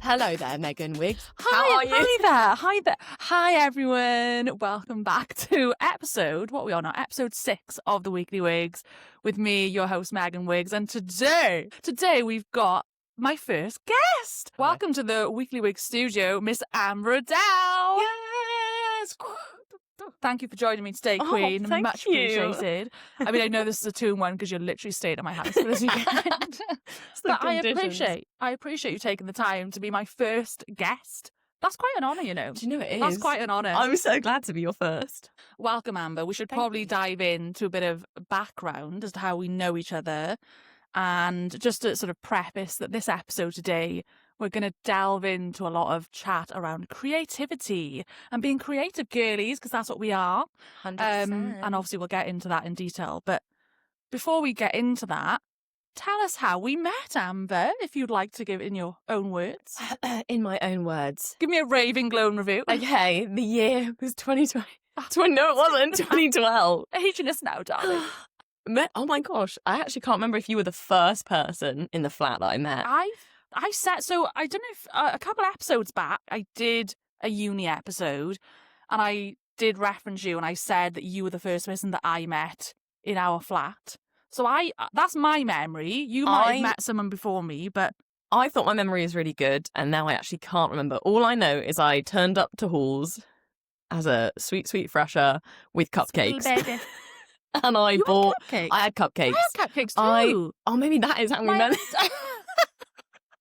Hello there, Megan Wigz. How are you? Hi there. Hi, everyone. Welcome back to what are we on now? Episode 6 of The Weekly Wigs with me, your host, Megan Wigz. And today we've got my first guest. Hello. Welcome to the Weekly Wigs studio, Miss Adel. Yes. Thank you for joining me today, Queen. Thank Much you. appreciated. I mean, I know this is a 2-in-1 because you're literally staying at my house for this weekend. But I appreciate you taking the time to be my first guest. That's quite an honour, you know. Do you know it is? That's quite an honour. I'm so glad to be your first. Welcome, Amber. We should probably dive into a bit of background as to how we know each other. And just to sort of preface that this episode today, we're going to delve into a lot of chat around creativity and being creative girlies, because that's what we are. 100%. And obviously we'll get into that in detail. But before we get into that, tell us how we met, Amber, if you'd like to give in your own words. In my own words. Give me a raving glowing review. Okay, the year was 2020. No, it wasn't. 2012. Aging us now, darling. Oh my gosh, I actually can't remember if you were the first person in the flat that I met. I said, so I don't know if a couple of episodes back, I did a uni episode and I did reference you and I said that you were the first person that I met in our flat. So that's my memory. You might have met someone before me, but I thought my memory is really good and now I actually can't remember. All I know is I turned up to halls as a sweet fresher with cupcakes. baby. And I You bought. had cupcakes? I had cupcakes. I had cupcakes too. Oh, maybe that is how we met.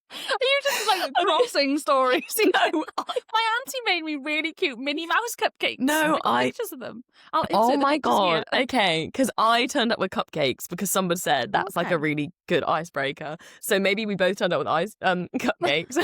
Are you just like crossing stories? No, My auntie made me really cute Minnie Mouse cupcakes. No, pictures of them. I'll Oh insert the my pictures god. here. Okay, because I turned up with cupcakes because somebody said that's like Okay. a really good icebreaker. So maybe we both turned up with cupcakes.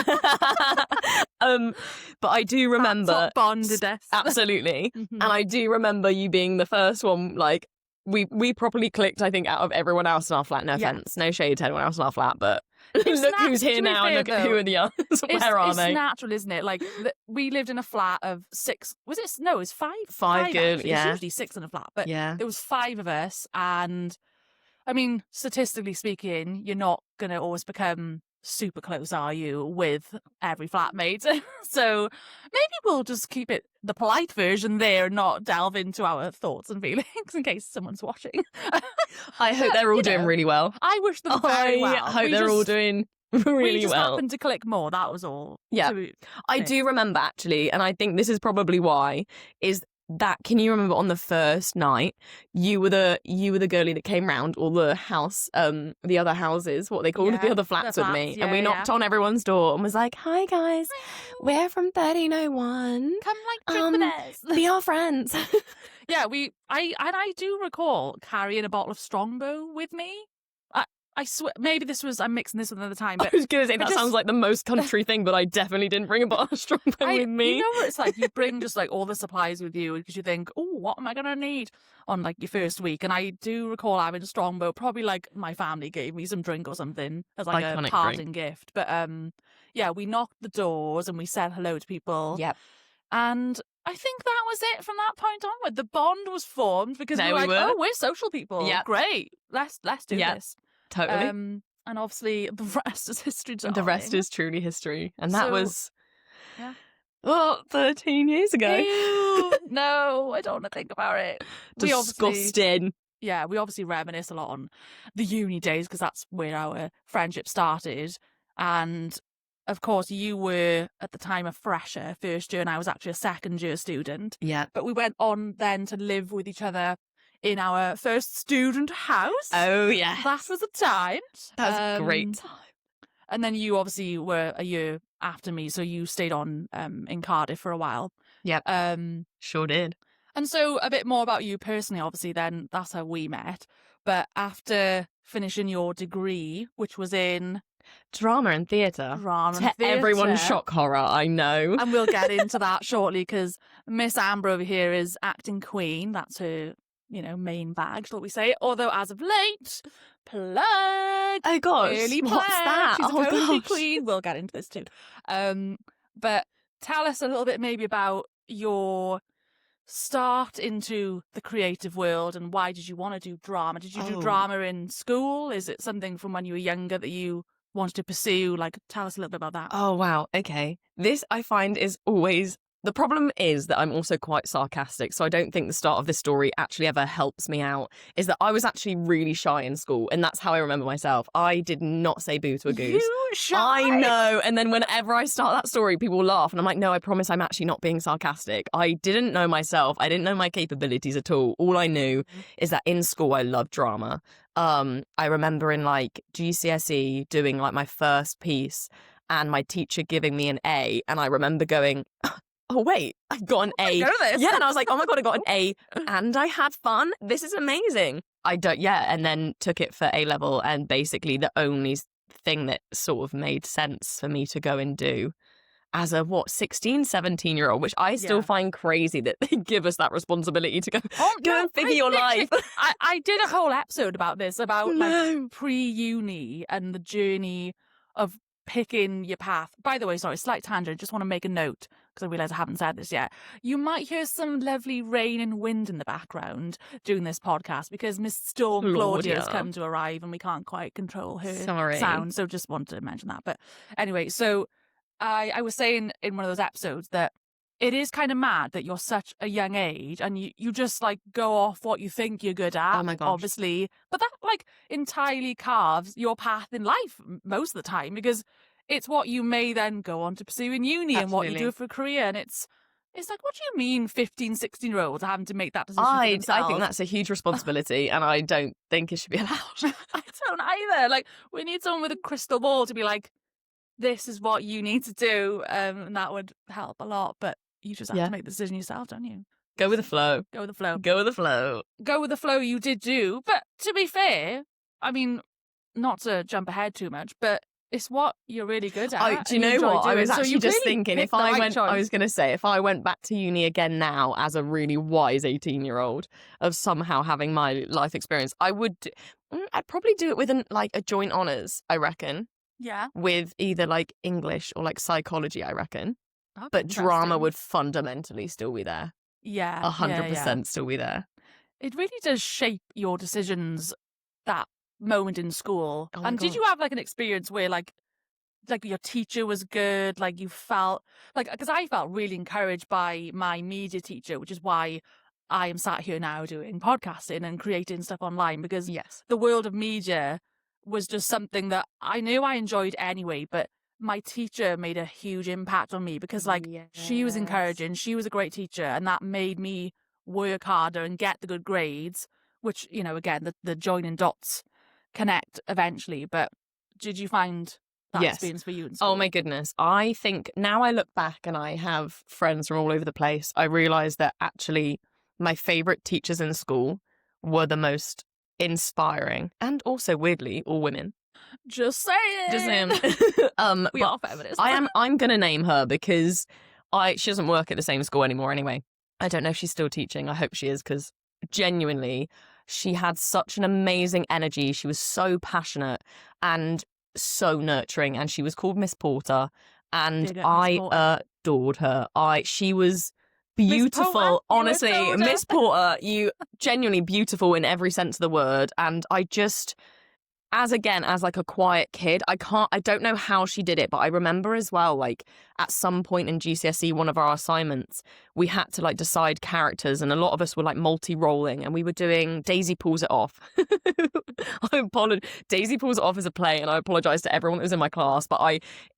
But I do remember That's what bonded us. absolutely, Mhm. and I do remember you being the first one. Like we properly clicked, I think, out of everyone else in our flat. No Yeah. offense, no shade to anyone else in our flat, but It's look who's to here be now and fair, look at though, who are the others. Where are it's they? natural, isn't it? Like we lived in a flat of 6. Was it? No, it was 5. Five girls, actually. yeah. It's usually 6 in a flat, but Yeah. there was 5 of us, and I mean, statistically speaking, you're not gonna always become super close, are you, with every flatmate? So maybe we'll just keep it the polite version there and not delve into our thoughts and feelings in case someone's watching. I hope they're all doing really well. I wish them very well. I hope We they're all just- doing We really just well. happened to click more. That was all. Yeah. I Yeah. do remember actually, and I think this is probably why, is that can you remember on the first night you were the girly that came round all the house the other houses, what they called, Yeah, the other the flats with flats, me, yeah, and we knocked on everyone's door and was like, "Hi guys, we're from 1301. Come like drink with us. Be our friends." Yeah, I do recall carrying a bottle of Strongbow with me. I swear, maybe I'm mixing this with another time, I but was gonna say that just- sounds like the most country thing, but I definitely didn't bring a bottle of Strongbow with me. You know what it's like? You bring just like all the supplies with you because you think, oh, what am I going to need on like your first week? And I do recall having a Strongbow, probably like my family gave me some drink or something as like Iconic a parting gift. But yeah, we knocked the doors and we said hello to people. Yep. And I think that was it from that point onward. The bond was formed because There we we were like, were. oh, we're social people. Yep. Great. Let's do Yep. this. Totally. And obviously the rest is history. The rest darling. is truly history. And that So- was yeah. 13 years ago. Ew, no, I don't want to think about it. We obviously, Disgusting. yeah, we obviously reminisce a lot on the uni days because that's where our friendship started. And of course, you were at the time a fresher, first year, and I was actually a second year student. Yeah. But we went on then to live with each other in our first student house. Oh, yeah. That was a time. That was a great time. And then you obviously were a year after me, so you stayed on in Cardiff for a while. Yep. Sure did. And so a bit more about you personally, obviously, then that's how we met. But after finishing your degree, which was in Drama and theatre. drama To and theatre, everyone's shock horror, I know. and we'll get into that shortly because Miss Amber over here is acting queen. That's her, main bag, shall we say. Although as of late, plug. Oh, gosh. Early What's plug. that? She's a Oh, poetry gosh. queen. We'll get into this too. But tell us a little bit maybe about your start into the creative world and why did you want to do drama? Did you do Oh. drama in school? Is it something from when you were younger that you wanted to pursue? Like, tell us a little bit about that. Oh, wow. Okay. This I find is always. The problem is that I'm also quite sarcastic, so I don't think the start of this story actually ever helps me out, is that I was actually really shy in school, and that's how I remember myself. I did not say boo to a goose. You shy? I know. And then whenever I start that story, people will laugh, and I'm like, no, I promise I'm actually not being sarcastic. I didn't know myself. I didn't know my capabilities at all. All I knew is that in school, I loved drama. I remember in like GCSE doing like my first piece and my teacher giving me an A, and I remember going, oh, wait, I got an A. Go this. Yeah, and I was like, oh my God, I got an A and I had fun. This is amazing. And then took it for A level, and basically the only thing that sort of made sense for me to go and do as a 16, 17-year-old, which I still find crazy that they give us that responsibility to go and figure your life. I did a whole episode about this, about like pre-uni and the journey of picking your path. By the way, sorry, slight tangent, just want to make a note because I realise I haven't said this yet. You might hear some lovely rain and wind in the background during this podcast because Miss Storm Claudia has come to arrive and we can't quite control her sound. So just wanted to mention that. But anyway, so I was saying in one of those episodes that it is kind of mad that you're such a young age and you just like go off what you think you're good at, oh my gosh, obviously. But that like entirely carves your path in life most of the time, because it's what you may then go on to pursue in uni. Absolutely. And what you do for a career. And it's like, what do you mean 15, 16-year-olds are having to make that decision for themselves? I think that's a huge responsibility and I don't think it should be allowed. I don't either. Like, we need someone with a crystal ball to be like, this is what you need to do. And that would help a lot. But you just have to make the decision yourself, don't you? Go with the flow. Go with the flow. Go with the flow. Go with the flow you did do. But to be fair, I mean, not to jump ahead too much, but it's what you're really good at. Do you know what? I was actually just thinking, if I went back to uni again now as a really wise 18-year-old of somehow having my life experience, I'd probably do it with a joint honours, I reckon. Yeah. With either like English or like psychology, I reckon. But drama would fundamentally still be there. Yeah. 100% still be there. It really does shape your decisions, that moment in school. Oh and did you have like an experience where like your teacher was good, like you felt like, because I felt really encouraged by my media teacher, which is why I am sat here now doing podcasting and creating stuff online, because the world of media was just something that I knew I enjoyed anyway, but my teacher made a huge impact on me because she was encouraging, she was a great teacher, and that made me work harder and get the good grades, which, you know, again, the joining dots connect eventually. But did you find that experience for you in school? Oh my goodness. I think now I look back and I have friends from all over the place, I realise that actually my favourite teachers in school were the most inspiring, and also weirdly all women. Just saying. We are feminists. I'm gonna name her because she doesn't work at the same school anymore anyway. I don't know if she's still teaching. I hope she is, because genuinely she had such an amazing energy. She was so passionate and so nurturing, and she was called Miss Porter, and I adored her. She was beautiful, honestly. Miss Porter, you genuinely beautiful in every sense of the word. And I just, as like a quiet kid, I don't know how she did it, but I remember as well, like at some point in GCSE, one of our assignments, we had to like decide characters, and a lot of us were like multi-rolling, and we were doing Daisy Pulls It Off. Daisy Pulls It Off is a play, and I apologise to everyone that was in my class, but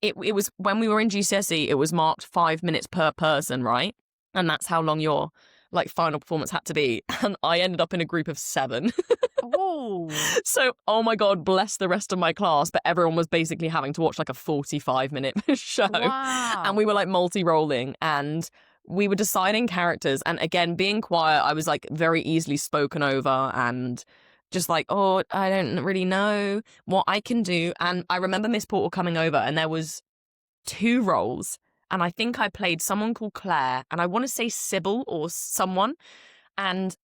it was when we were in GCSE, it was marked 5 minutes per person, right? And that's how long your like final performance had to be. And I ended up in a group of 7. Oh. So, oh my God, bless the rest of my class. But everyone was basically having to watch like a 45-minute show. Wow. And we were like multi-rolling, and we were deciding characters. And again, being quiet, I was like very easily spoken over and just like, oh, I don't really know what I can do. And I remember Miss Porter coming over, and there was 2 roles. And I think I played someone called Claire, and I want to say Sybil or someone. And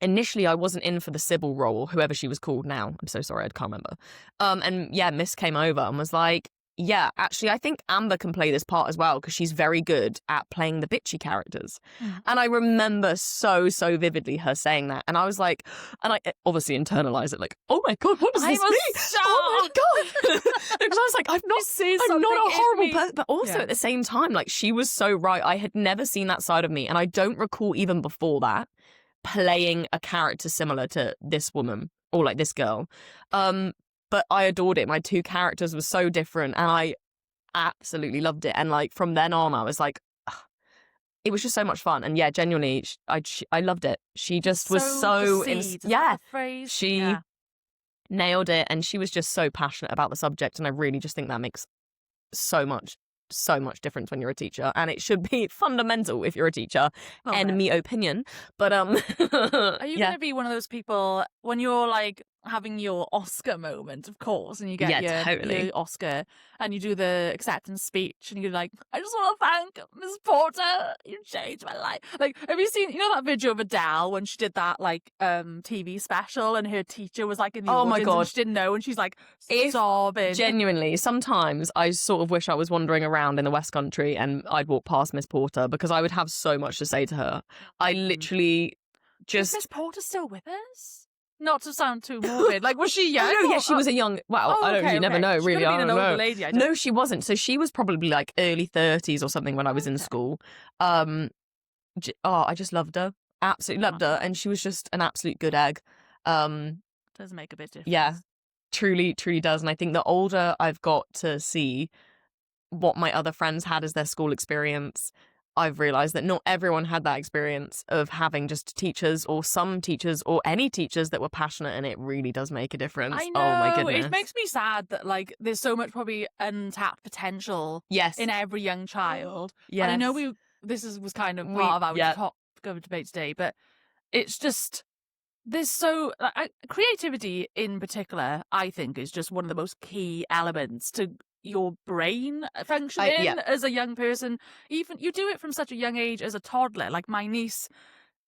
initially I wasn't in for the Sybil role, whoever she was called now. I'm so sorry, I can't remember. And yeah, Miss came over and was like, Yeah, actually, I think Amber can play this part as well because she's very good at playing the bitchy characters. And I remember so vividly her saying that. And I was like, and I obviously internalized it like, oh my God, what does this mean? Oh my God. Because I was like, I'm not a horrible person. But also at the same time, like she was so right. I had never seen that side of me. And I don't recall even before that playing a character similar to this woman or like this girl. But I adored it. My two characters were so different and I absolutely loved it. And like from then on, I was like, ugh, it was just so much fun. And yeah, genuinely, I loved it. She just was so, she nailed it. And she was just so passionate about the subject. And I really just think that makes so much difference when you're a teacher, and it should be fundamental if you're a teacher. Me opinion, but are you gonna be one of those people when you're like having your Oscar moment, of course, and you get your Oscar and you do the acceptance speech and you're like, I just want to thank Miss Porter, you changed my life. Like, have you seen, that video of Adele when she did that like TV special and her teacher was like in the audience my God. And she didn't know and she's like sobbing. Genuinely, sometimes I sort of wish I was wandering around in the West Country and I'd walk past Miss Porter because I would have so much to say to her. I literally just... Is Miss Porter still with us? Not to sound too morbid. Like, was she young? Oh, no, yeah, she was a young... Well, I don't... You never know, really. She could have been an older lady. No, she wasn't. So she was probably like early 30s or something when I was in school. I just loved her. Absolutely loved her. And she was just an absolute good egg. Does make a bit difference. Yeah, truly does. And I think the older I've got to see what my other friends had as their school experience, I've realised that not everyone had that experience of having just teachers or some teachers or any teachers that were passionate, and it really does make a difference. I know. Oh my goodness. It makes me sad that like there's so much probably untapped potential in every young child. Yes. And I know this was kind of part of our top debate today, but it's just there's so creativity in particular, I think, is just one of the most key elements to your brain functioning as a young person. Even you do it from such a young age as a toddler. Like my niece,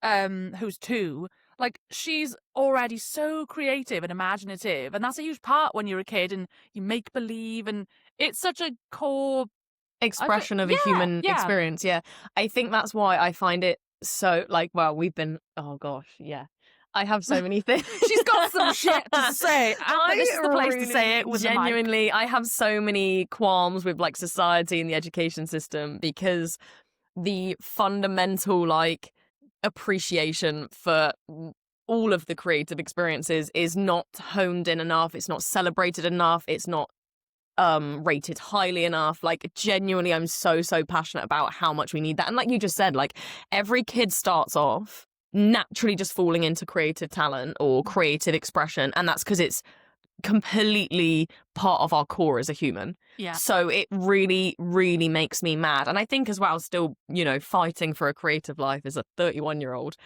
who's 2, like she's already so creative and imaginative, and that's a huge part when you're a kid and you make believe, and it's such a core expression of a human experience. Yeah, I think that's why I find it so like. Well, we've been. Oh gosh, yeah. I have so many things. She's got some shit to say. This is the place to say it with genuinely, I have so many qualms with like society and the education system because the fundamental like appreciation for all of the creative experiences is not honed in enough. It's not celebrated enough. It's not rated highly enough. Like genuinely, I'm so passionate about how much we need that. And like you just said, like every kid starts off naturally just falling into creative talent or creative expression, and that's because it's completely part of our core as a human. Yeah. So it really makes me mad. And I think as well, still, fighting for a creative life as a 31-year-old.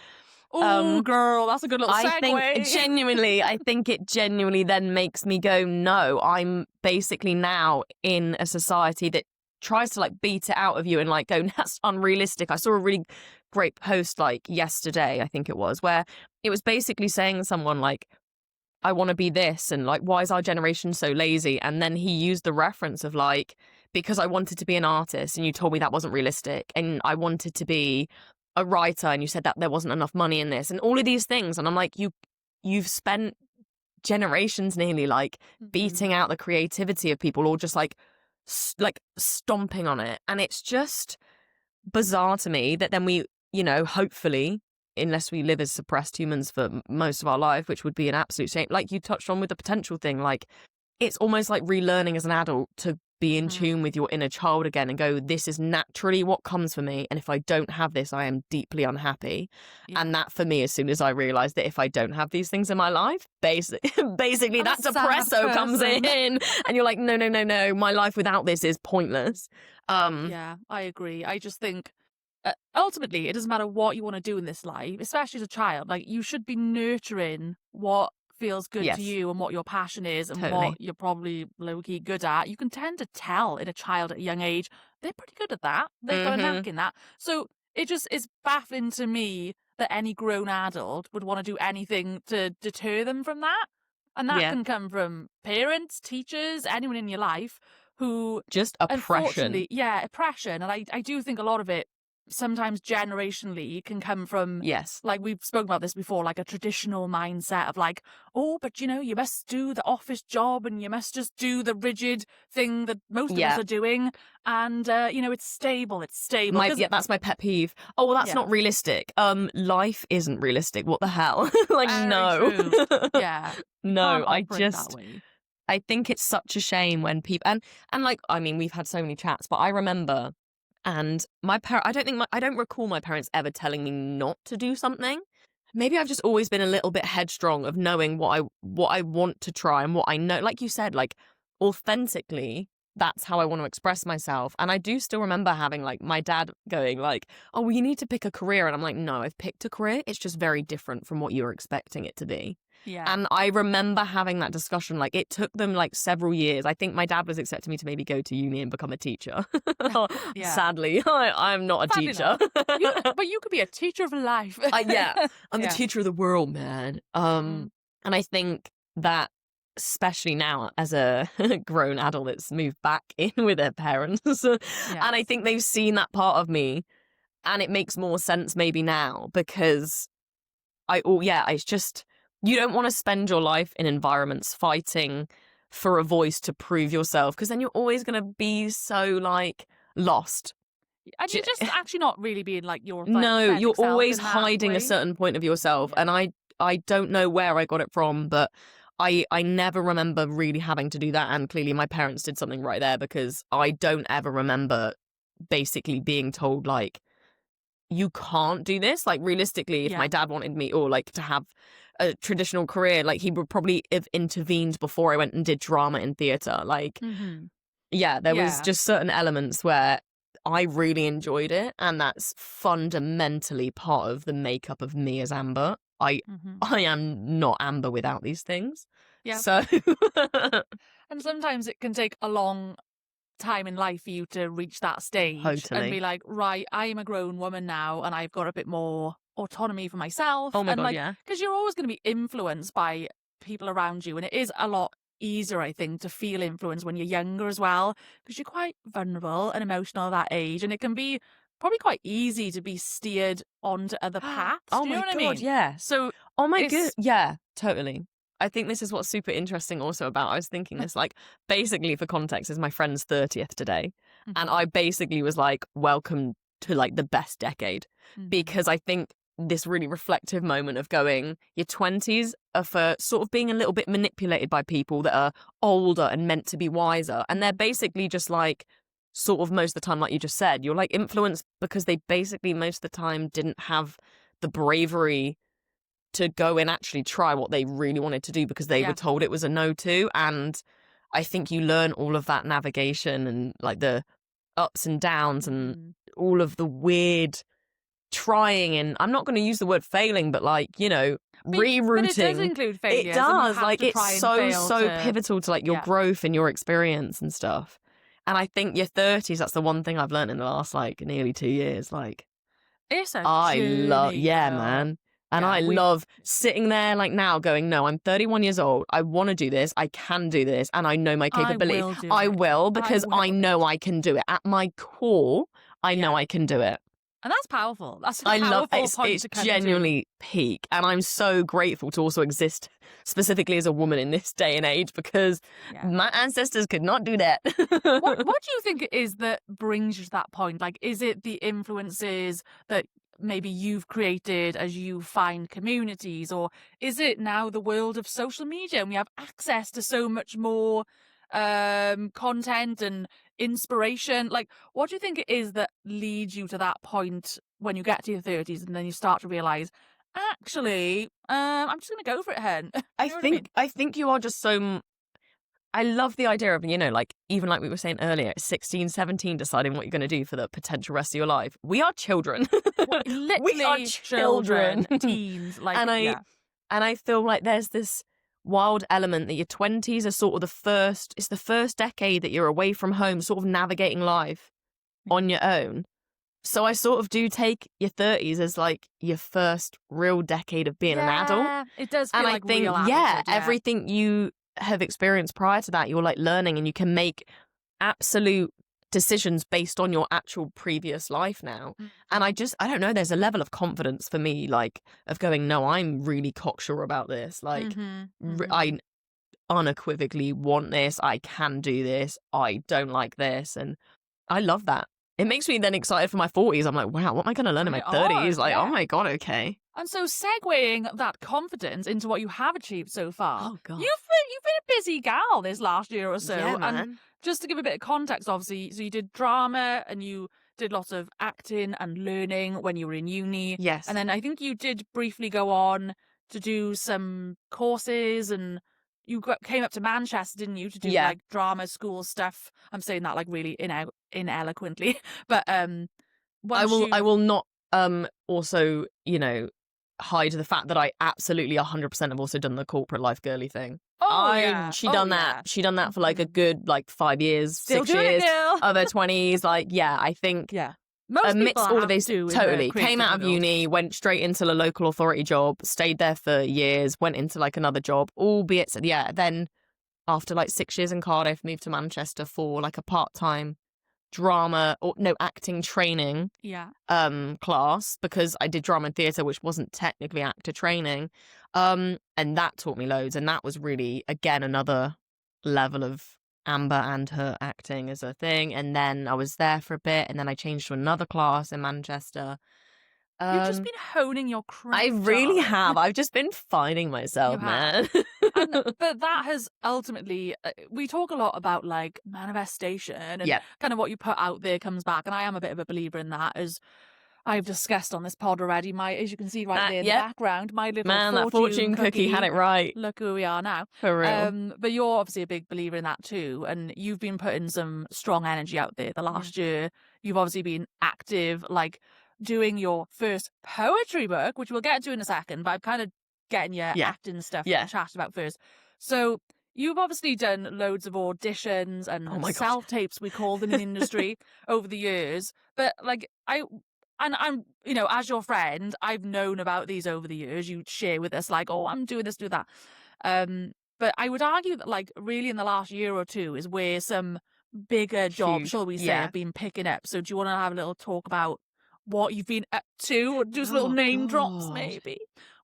Oh, girl, that's a good little segue. I think it genuinely then makes me go, no, I'm basically now in a society that tries to like beat it out of you and like go, that's unrealistic. I saw a really great post like yesterday, I think it was, where it was basically saying to someone like, I want to be this, and like, why is our generation so lazy? And then he used the reference of like, because I wanted to be an artist and you told me that wasn't realistic, and I wanted to be a writer and you said that there wasn't enough money in this, and all of these things. And I'm like, you've spent generations nearly like beating out the creativity of people, or just like stomping on it. And it's just bizarre to me that then we, hopefully, unless we live as suppressed humans for most of our life, which would be an absolute shame, like you touched on with the potential thing, like it's almost like relearning as an adult to be in tune with your inner child again and go, this is naturally what comes for me, and if I don't have this, I am deeply unhappy. And that for me, as soon as I realised that if I don't have these things in my life, basically that depresso comes in and you're like, no, my life without this is pointless. Yeah, I agree. I just think ultimately it doesn't matter what you want to do in this life, especially as a child, like you should be nurturing what feels good to you and what your passion is and what you're probably low-key good at. You can tend to tell in a child at a young age they're pretty good at that. They've got a knack in that. So it just is baffling to me that any grown adult would want to do anything to deter them from that. And that can come from parents, teachers, anyone in your life who just oppression. Unfortunately, yeah, oppression. And I do think a lot of it sometimes generationally can come from, yes, like we've spoken about this before, like a traditional mindset of like, oh, but you must do the office job and you must just do the rigid thing that most of us are doing. And, it's stable. That's my pet peeve. Oh, well, that's not realistic. Life isn't realistic. What the hell? Like, no. True. Yeah. No, I think it's such a shame when people, and like, I mean, we've had so many chats, but I remember, and I don't recall my parents ever telling me not to do something. Maybe I've just always been a little bit headstrong of knowing what I want to try and what I know. Like you said, like authentically, that's how I want to express myself. And I do still remember having like my dad going like, oh, well, you need to pick a career. And I'm like, no, I've picked a career. It's just very different from what you're expecting it to be. Yeah. And I remember having that discussion. Like it took them like several years. I think my dad was expecting me to maybe go to uni and become a teacher. Sadly, I'm not a teacher. But you could be a teacher of life. I'm the teacher of the world, man. And I think that especially now as a grown adult that's moved back in with their parents, and I think they've seen that part of me, and it makes more sense maybe now because it's just, you don't want to spend your life in environments fighting for a voice to prove yourself, because then you're always going to be so like lost. And you're just actually not really being like your no, you're always hiding a certain point of yourself. And I don't know where I got it from, but I never remember really having to do that. And clearly my parents did something right there, because I don't ever remember basically being told like, you can't do this. Like realistically, if my dad wanted me or like to have a traditional career, like he would probably have intervened before I went and did drama in theatre. Like, there was just certain elements where I really enjoyed it, and that's fundamentally part of the makeup of me as Amber. I am not Amber without these things. Yeah. So and sometimes it can take a long time in life for you to reach that stage and be like, right, I am a grown woman now and I've got a bit more autonomy for myself. Oh my God, because you're always going to be influenced by people around you, and it is a lot easier, I think, to feel influence when you're younger as well, because you're quite vulnerable and emotional at that age, and it can be probably quite easy to be steered onto other paths. Oh Do you know my what God, I mean? yeah. So, oh my God, yeah, totally. I think this is what's super interesting also about, I was thinking this, like, basically for context, is my friend's 30th today. And I basically was like, welcome to like the best decade. Because I think this really reflective moment of going, your 20s are for sort of being a little bit manipulated by people that are older and meant to be wiser. And they're basically just like, sort of most of the time, like you just said, you're like influenced because they basically most of the time didn't have the bravery to go and actually try what they really wanted to do because they were told it was a no to. And I think you learn all of that navigation and like the ups and downs and all of the weird trying, and I'm not going to use the word failing, but like, rerouting. But it does include failures. It does. Like it's so pivotal to like your growth and your experience and stuff. And I think your 30s, that's the one thing I've learned in the last like nearly 2 years. Like it's a journey, man. And I love sitting there like now going, no, I'm 31 years old. I want to do this. I can do this. And I know my capability. I will because I know I can do it. At my core, I know I can do it. And that's powerful. That's a powerful point to come genuinely peak. And I'm so grateful to also exist specifically as a woman in this day and age, because my ancestors could not do that. What do you think it is that brings you to that point? Like, is it the influences that maybe you've created as you find communities, or is it now the world of social media and we have access to so much more content and inspiration? Like, what do you think it is that leads you to that point when you get to your 30s and then you start to realize, actually, I'm just gonna go for it, hen? I think you are just so I love the idea of, like, even like we were saying earlier, 16, 17, deciding what you're going to do for the potential rest of your life. We are children. Literally we are children. Teens. Like, and I feel like there's this wild element that your 20s are sort of it's the first decade that you're away from home, sort of navigating life on your own. So I sort of do take your 30s as like your first real decade of being an adult. It does feel and like I think, real adulthood, everything you have experienced prior to that, you're like learning, and you can make absolute decisions based on your actual previous life now. And I don't know, there's a level of confidence for me, like, of going, no, I'm really cocksure about this. Like, I unequivocally want this. I can do this. I don't like this. And I love that. It makes me then excited for my 40s. I'm like, wow, what am I going to learn in my 30s? Like, oh my God, okay. And so segueing that confidence into what you have achieved so far, oh God, you've been a busy gal this last year or so. Yeah, man. And just to give a bit of context, obviously, so you did drama and you did lots of acting and learning when you were in uni. Yes. And then I think you did briefly go on to do some courses, and you came up to Manchester, didn't you, to do like drama school stuff. I'm saying that like really ineloquently, but I will not also, you know, hide the fact that I absolutely 100% have also done the corporate life girly thing. She done that for like a good like 5 years, Still 6 years it, of her 20s. Like, yeah, I think most amidst people all of this, totally came out of uni, went straight into a local authority job, stayed there for years, went into like another job, albeit then after like 6 years in Cardiff, moved to Manchester for like a part-time acting training class, because I did drama and theatre, which wasn't technically actor training, and that taught me loads, and that was really, again, another level of Amber and her acting as a thing. And then I was there for a bit, and then I changed to another class in Manchester. You've just been honing your craft. I really have. I've just been finding myself, man. But that has ultimately, we talk a lot about like manifestation and kind of what you put out there comes back. And I am a bit of a believer in that, as I've discussed on this pod already. As you can see right there in the background, my little fortune cookie had it right. Look who we are now. For real. But you're obviously a big believer in that too. And you've been putting some strong energy out there the last year. You've obviously been active, like doing your first poetry book, which we'll get to in a second, but I'm kind of getting your acting stuff chat about first. So you've obviously done loads of auditions and self-tapes, we call them in the industry, over the years. But like I'm, you know, as your friend, I've known about these over the years. You share with us like, oh, I'm doing this, do that. But I would argue that like really in the last year or two is where some bigger jobs, shall we say, have been picking up. So do you want to have a little talk about what you've been up to, or just little name drops maybe?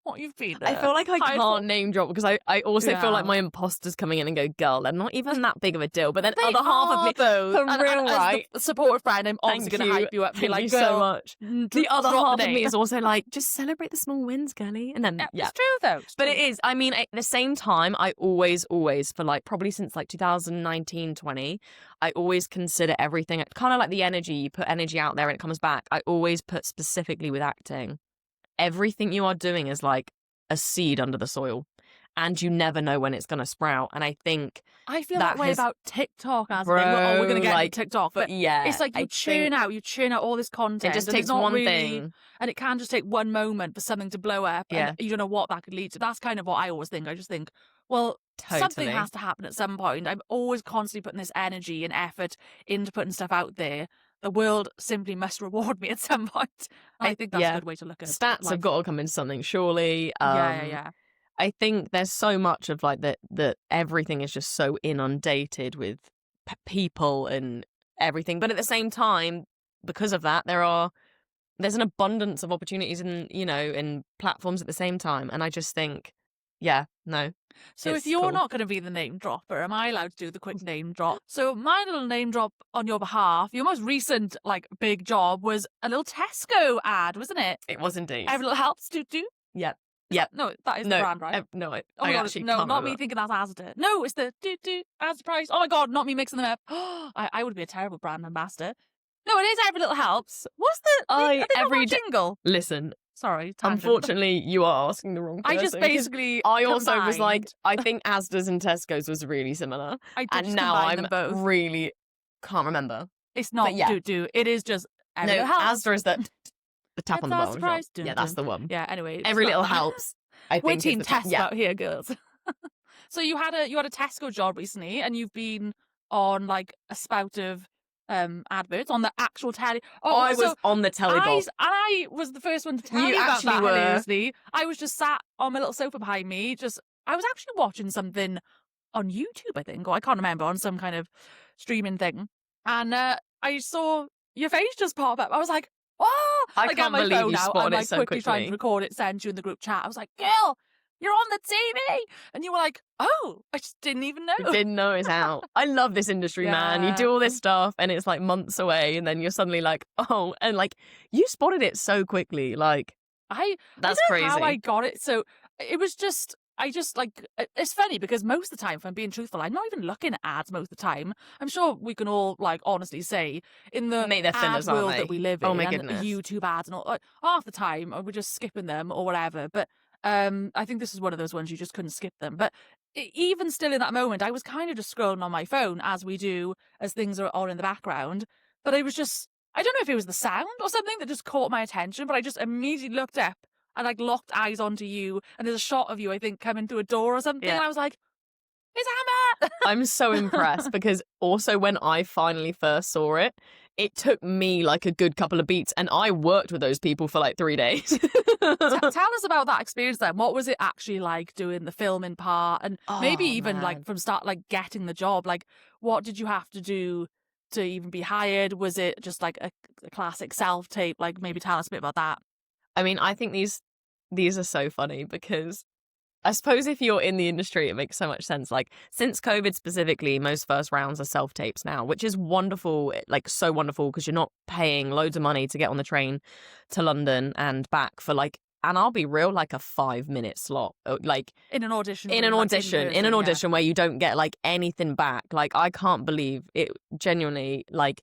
What you've been I feel like I can't name drop, because I also feel like my imposter's coming in and go, girl, they're not even that big of a deal. But then other half of me, though, for real, right? As the supportive friend, I'm obviously going to hype you up. Thank like, you so much. The other half of me is also like, just celebrate the small wins, girly. And then it's true though. But it is. I mean, at the same time, I always for like probably since like 2019, 20, I always consider everything kind of like the energy. You put energy out there and it comes back. I always put specifically with acting, everything you are doing is like a seed under the soil, and you never know when it's going to sprout. And I feel that way about TikTok, as we're going to get like, TikTok, but it's like you churn out all this content. It just takes one thing, and it can just take one moment for something to blow up, and you don't know what that could lead to. That's kind of what I always think. I just think, well, something has to happen at some point. I'm always constantly putting this energy and effort into putting stuff out there. The world simply must reward me at some point. I think that's a good way to look at it. Stats have got to come into something, surely. Yeah. I think there's so much of like that everything is just so inundated with people and everything. But at the same time, because of that, there's an abundance of opportunities in platforms at the same time. And I just think, no. So if you're not going to be the name dropper, am I allowed to do the quick name drop? So my little name drop on your behalf, your most recent like big job was a little Tesco ad, wasn't it? It was indeed. Every little helps do. Yep. No, that is the brand, right? No, I actually can't not me thinking that's Asda. No, it's the do Asda price. Oh my God, not me mixing them up. I would be a terrible brand ambassador. No, it is Every Little Helps. What's the every jingle? Listen. Sorry, tangent. Unfortunately, you are asking the wrong person. I just basically I also was like, I think Asda's and Tesco's was really similar. And now I'm really can't remember. It's not do. It is just Every Little Helps. Asda is the tap on the bottom. Yeah, that's the one. Yeah, anyway. Every Little Helps. I think we're team Tesco out here, girls. So you had a Tesco job recently, and you've been on like a spout of adverts on the actual telly. I was on the telly box. I was the first one to tell you about that. Hilariously, I was just sat on my little sofa behind me. I was actually watching something on YouTube, I think, or I can't remember, on some kind of streaming thing. And I saw your face just pop up. I was like, oh! I get can't my believe phone you out. spotted I'm it like so quickly trying to quickly. record it, send you in the group chat. I was like, girl, you're on the TV. And you were like, oh, I just didn't even know. Didn't know it's out. I love this industry, man. You do all this stuff and it's like months away, and then you're suddenly like, oh, and like you spotted it so quickly. Like, that's I don't crazy. know how I got it. So it was just, it's funny because most of the time, if I'm being truthful, I'm not even looking at ads most of the time. I'm sure we can all like honestly say in the Mate, they're ad fillers, aren't world they? that we live in, Oh my and goodness. YouTube ads and all, like, half the time we're just skipping them or whatever. But I think this is one of those ones you just couldn't skip them. But even still in that moment, I was kind of just scrolling on my phone as we do as things are on in the background. But I was just, I don't know if it was the sound or something that just caught my attention, but I just immediately looked up and like locked eyes onto you, and there's a shot of you, I think, coming through a door or something, and I was like, it's Hammer! I'm so impressed because also when I finally first saw it, it took me like a good couple of beats, and I worked with those people for like 3 days. Tell us about that experience then. What was it actually like doing the filming part, and maybe even like from start, like getting the job? Like, what did you have to do to even be hired? Was it just like a classic self-tape? Like, maybe tell us a bit about that. I mean, I think these are so funny because I suppose if you're in the industry, it makes so much sense. Like, since COVID specifically, most first rounds are self-tapes now, which is wonderful, like so wonderful, because you're not paying loads of money to get on the train to London and back for like, and I'll be real, like a 5-minute slot, like in an audition, where you don't get like anything back. Like, I can't believe it, genuinely. Like,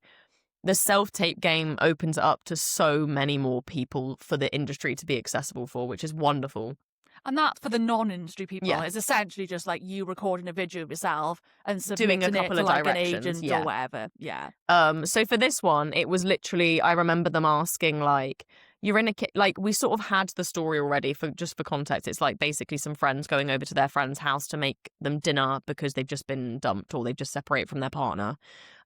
the self-tape game opens up to so many more people for the industry to be accessible for, which is wonderful. And that, for the non-industry people, is essentially just like you recording a video of yourself and doing submitting a couple it to of like directions, an agent or whatever. Yeah. So for this one, it was literally, I remember them asking like, you're in a like, we sort of had the story already. For context, it's like basically some friends going over to their friend's house to make them dinner because they've just been dumped or they've just separated from their partner.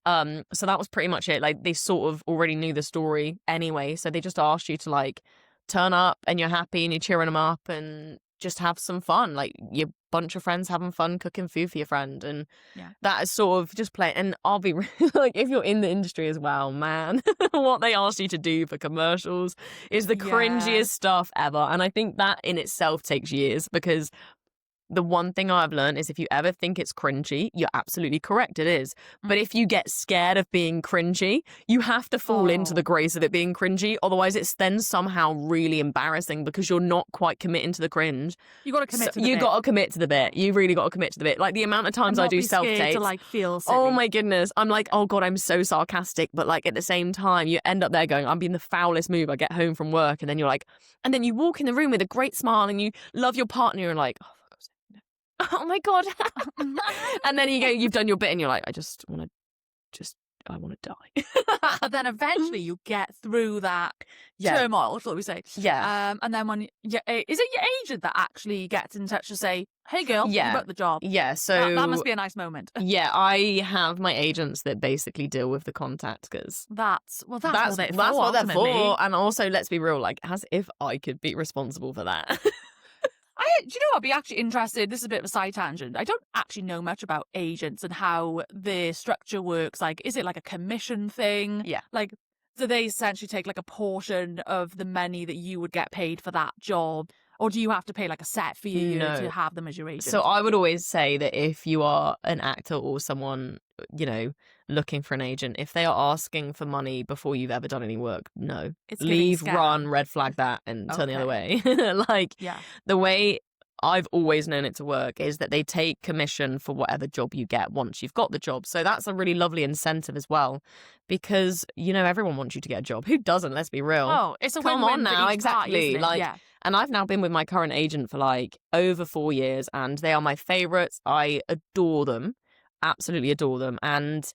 So that was pretty much it. Like, they sort of already knew the story anyway, so they just asked you to like turn up and you're happy and you're cheering them up and just have some fun. Like, your bunch of friends having fun cooking food for your friend, and that is sort of just play. And I'll be like, if you're in the industry as well, man, what they ask you to do for commercials is the cringiest stuff ever. And I think that in itself takes years, because the one thing I've learned is if you ever think it's cringy, you're absolutely correct, it is. But if you get scared of being cringy, you have to fall into the grace of it being cringy. Otherwise, it's then somehow really embarrassing because you're not quite committing to the cringe. You got to commit to the bit. You got to commit to the bit. You really got to commit to the bit. Like, the amount of times I do self-tapes. To like feel silly. Oh my goodness. I'm like, oh God, I'm so sarcastic. But like, at the same time, you end up there going, I'm being the foulest move. I get home from work, and then you're like, and then you walk in the room with a great smile and you love your partner and like, oh my God. And then you go, you've done your bit and you're like, I want to die. But then eventually you get through that turmoil, shall we say. Yeah. And then when, is it your agent that actually gets in touch to say, hey girl, you got the job? Yeah, so that must be a nice moment. Yeah, I have my agents that basically deal with the contact, because that's what they're for. And also, let's be real, like, as if I could be responsible for that. Do you know what? I'd be actually interested. This is a bit of a side tangent. I don't actually know much about agents and how the structure works. Like, is it like a commission thing? Yeah. Like, do they essentially take like a portion of the money that you would get paid for that job? Or do you have to pay like a set fee to have them as your agent? So I would always say that if you are an actor or someone, looking for an agent, if they are asking for money before you've ever done any work, no. Leave, run, red flag that, and turn the other way. The way I've always known it to work is that they take commission for whatever job you get once you've got the job. So that's a really lovely incentive as well, because, everyone wants you to get a job. Who doesn't? Let's be real. Oh, it's a Come win-win on now, for each exactly. Party, isn't it? And I've now been with my current agent for like over 4 years, and they are my favorites. I adore them, absolutely adore them. And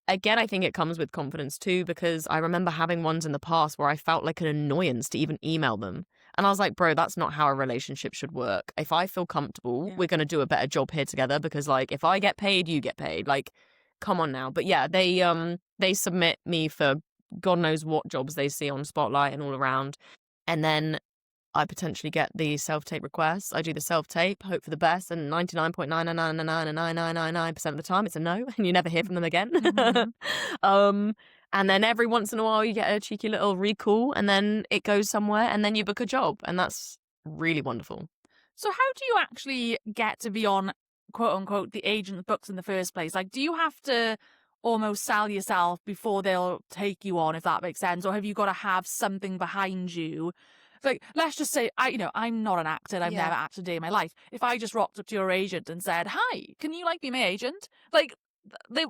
again, I think it comes with confidence too, because I remember having ones in the past where I felt like an annoyance to even email them. And I was like, bro, that's not how a relationship should work. If I feel comfortable, we're going to do a better job here together, because like, if I get paid, you get paid. Like, come on now. But yeah, they submit me for God knows what jobs they see on Spotlight and all around. And then I potentially get the self-tape requests. I do the self-tape, hope for the best, and 99.9999999% of the time it's a no, and you never hear from them again. And then every once in a while you get a cheeky little recall, and then it goes somewhere, and then you book a job, and that's really wonderful. So how do you actually get to be on, quote unquote, the agent books in the first place? Like, do you have to almost sell yourself before they'll take you on, if that makes sense? Or have you got to have something behind you? Like, let's just say, I'm not an actor. I've never acted a day in my life. If I just rocked up to your agent and said, hi, can you be my agent? Like,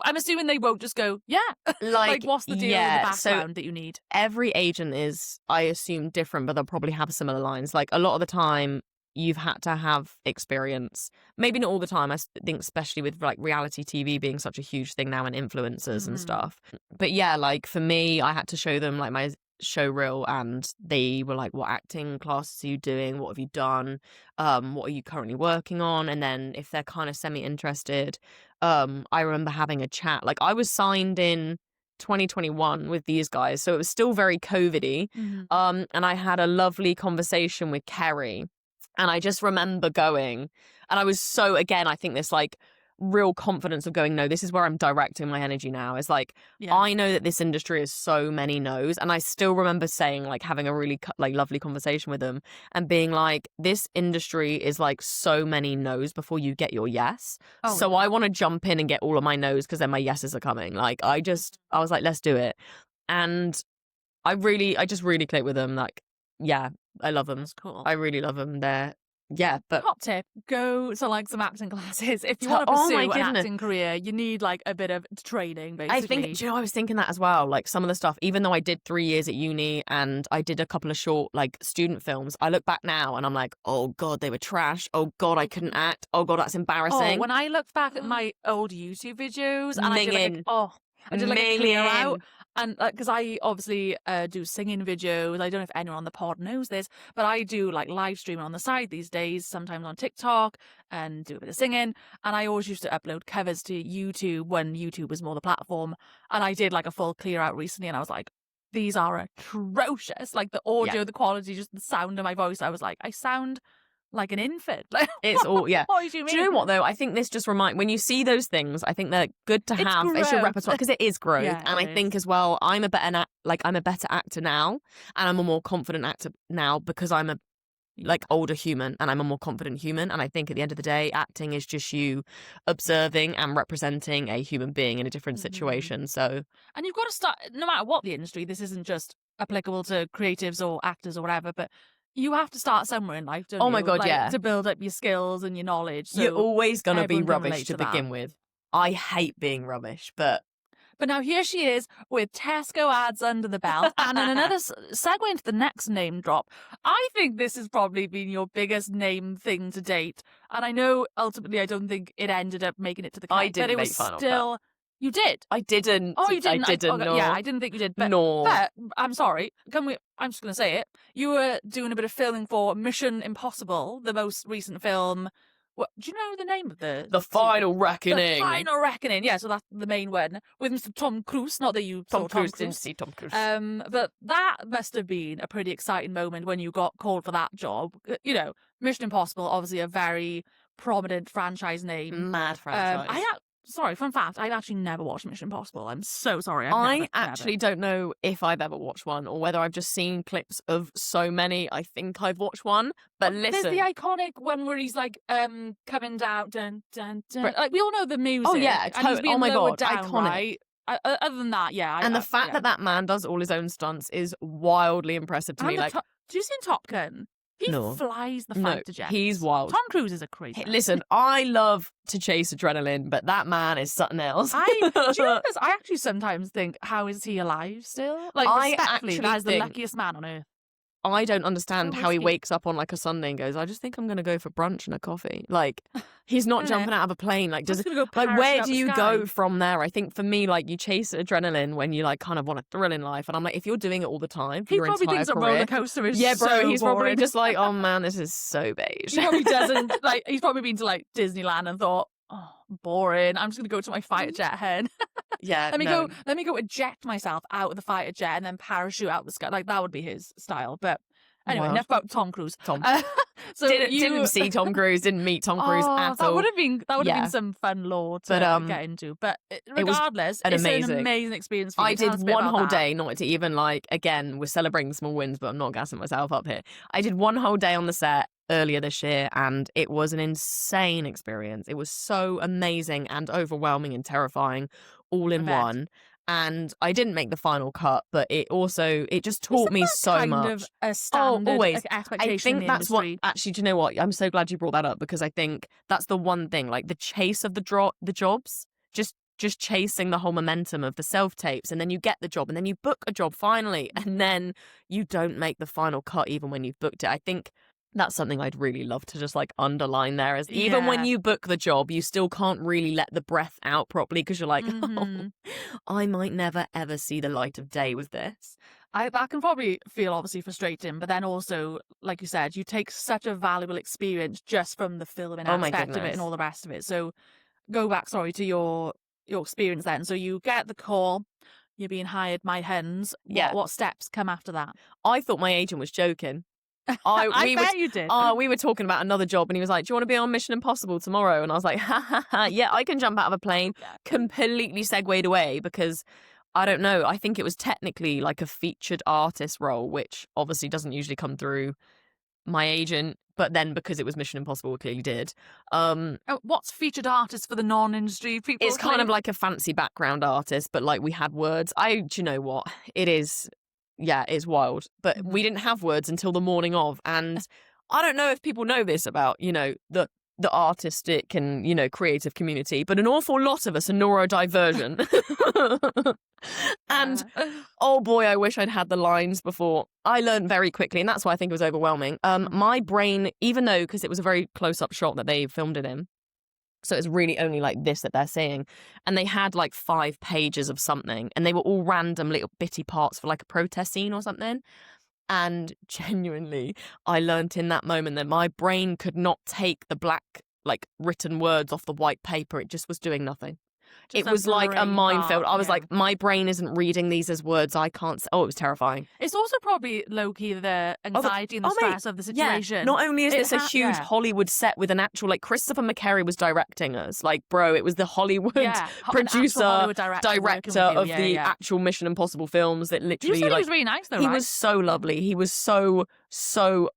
I'm assuming they won't just go, yeah. Like what's the deal in the background that you need? Every agent is, I assume, different, but they'll probably have similar lines. Like, a lot of the time, you've had to have experience. Maybe not all the time. I think especially with like reality TV being such a huge thing now and influencers and stuff. But yeah, like for me, I had to show them like my show reel, and they were like, what acting classes are you doing? What have you done? What are you currently working on? And then if they're kind of semi-interested, I remember having a chat. Like, I was signed in 2021 with these guys, so it was still very COVID-y. And I had a lovely conversation with Kerry. And I just remember going, and I was so, again, I think this like real confidence of going, no, this is where I'm directing my energy now. Is like, I know that this industry is so many no's. And I still remember saying, like, having a really like lovely conversation with them and being like, this industry is like so many no's before you get your yes. So I want to jump in and get all of my no's because then my yeses are coming. Like, I was like, let's do it. And I just really clicked with them. Like, yeah, I love them. That's cool. I really love them. But top tip: go to like some acting classes if you want to pursue an acting career. You need like a bit of training, basically. I think. Do you know? I was thinking that as well. Like, some of the stuff, even though I did 3 years at uni and I did a couple of short like student films, I look back now and I'm like, oh god, they were trash. Oh god, I couldn't act. Oh god, that's embarrassing. When I looked back at my old YouTube videos and I did like a clear out. And because I obviously do singing videos. I don't know if anyone on the pod knows this, but I do like live streaming on the side these days, sometimes on TikTok, and do a bit of singing. And I always used to upload covers to YouTube when YouTube was more the platform. And I did like a full clear out recently, and I was like, these are atrocious. Like the audio, the quality, just the sound of my voice. I was like, I sound like an infant. Like, it's all, yeah. What do you mean? Do you know what though? I think this just when you see those things, I think they're good to have. It's your repertoire because it is growth. And I think as well, I'm a better actor now, and I'm a more confident actor now because I'm a like older human and I'm a more confident human. And I think at the end of the day, acting is just you observing and representing a human being in a different situation. So, and you've got to start, no matter what the industry, this isn't just applicable to creatives or actors or whatever, but you have to start somewhere in life, don't you? Oh my God, like, to build up your skills and your knowledge. So you're always going to be rubbish to begin with. I hate being rubbish, but now here she is with Tesco ads under the belt. And in another segue into the next name drop, I think this has probably been your biggest name thing to date. And I know ultimately I don't think it ended up making it to the cut, I didn't but it was make fun still... of that. You did? I didn't. Oh, you didn't? I didn't. No. Yeah, I didn't think you did. But, no. But I'm sorry. I'm just going to say it. You were doing a bit of filming for Mission Impossible, the most recent film. What, do you know the name of the Final Reckoning? The Final Reckoning. Yeah, so that's the main one with Mr. Tom Cruise. Not that you saw Tom Cruise. Didn't see Tom Cruise. But that must have been a pretty exciting moment when you got called for that job. You know, Mission Impossible, obviously a very prominent franchise name. Mad franchise. Sorry, fun fact, I've actually never watched Mission Impossible. I'm so sorry. I actually don't know if I've ever watched one or whether I've just seen clips of so many. I think I've watched one, but listen. There's the iconic one where he's like coming down, dun, dun, dun. Like, we all know the music. Oh, yeah. Oh, my God, down, iconic. Right? Other than that, yeah. And the fact that man does all his own stunts is wildly impressive to me. Like, do you see Top Gun? He flies the fighter jet. He's wild. Tom Cruise is a crazy man. Listen, I love to chase adrenaline, but that man is something else. Do you know this? I actually sometimes think, how is he alive still? Like, respectfully, that is the luckiest man on earth. I don't understand how he wakes up on like a Sunday and goes, I just think I'm going to go for brunch and a coffee. Like, he's not jumping out of a plane. Like, where do you go from there? I think for me, like, you chase adrenaline when you like kind of want a thrill in life. And I'm like, if you're doing it all the time for your entire career. He probably thinks a roller coaster is he's probably just like, oh man, this is so beige. He probably doesn't, like, he's probably been to like Disneyland and thought, oh, boring. I'm just going to go to my fighter jet head. Yeah, let me go eject myself out of the fighter jet and then parachute out the sky. Like, that would be his style. But Anyway, enough about Tom Cruise. Tom. So didn't see Tom Cruise, didn't meet Tom Cruise at that all. would have been some fun lore to get into. But regardless, it's an amazing experience for you. I did one whole day, not to even again, we're celebrating small wins, but I'm not gassing myself up here. I did one whole day on the set earlier this year, and it was an insane experience. It was so amazing and overwhelming and terrifying all in one. And I didn't make the final cut, but it just taught me so much. Of a standard always. Expectation. I think that's industry. what. Actually, do you know what? I'm so glad you brought that up, because I think that's the one thing, like the chase of the jobs, just chasing the whole momentum of the self tapes, and then you get the job, and then you book a job finally, and then you don't make the final cut even when you've booked it. I think that's something I'd really love to just underline there, is even when you book the job, you still can't really let the breath out properly, because you're like, oh, I might never ever see the light of day with this. That can probably feel obviously frustrating, but then also, like you said, you take such a valuable experience just from the filming aspect of it and all the rest of it. So go back, to your experience then. So you get the call, you're being hired, my hens. What steps come after that? I thought my agent was joking. I bet you did. We were talking about another job, and he was like, do you want to be on Mission Impossible tomorrow? And I was like, yeah, I can jump out of a plane. Completely segued away, because I don't know, I think it was technically like a featured artist role, which obviously doesn't usually come through my agent, but then because it was Mission Impossible, it clearly did. What's featured artist for the non-industry people? It's kind of like a fancy background artist, but we had words. Do you know what? It is... Yeah, it's wild. But we didn't have words until the morning of. And I don't know if people know this about, the artistic and, creative community, but an awful lot of us are neurodivergent. And, oh boy, I wish I'd had the lines before. I learned very quickly, and that's why I think it was overwhelming. My brain, even though, because it was a very close-up shot that they filmed it in, so it's really only this that they're seeing. And they had 5 pages of something, and they were all random little bitty parts for a protest scene or something. And genuinely, I learnt in that moment that my brain could not take the black, written words off the white paper. It just was doing nothing. It was like a minefield. I was like, my brain isn't reading these as words. I can't. It was terrifying. It's also probably low-key the anxiety and the stress of the situation. Yeah. Not only is this a huge Hollywood set with an actual, Christopher McCary was directing us. Bro, it was the Hollywood producer, Hollywood director of the actual Mission Impossible films that literally... You said he was really nice though, He was so lovely. He was so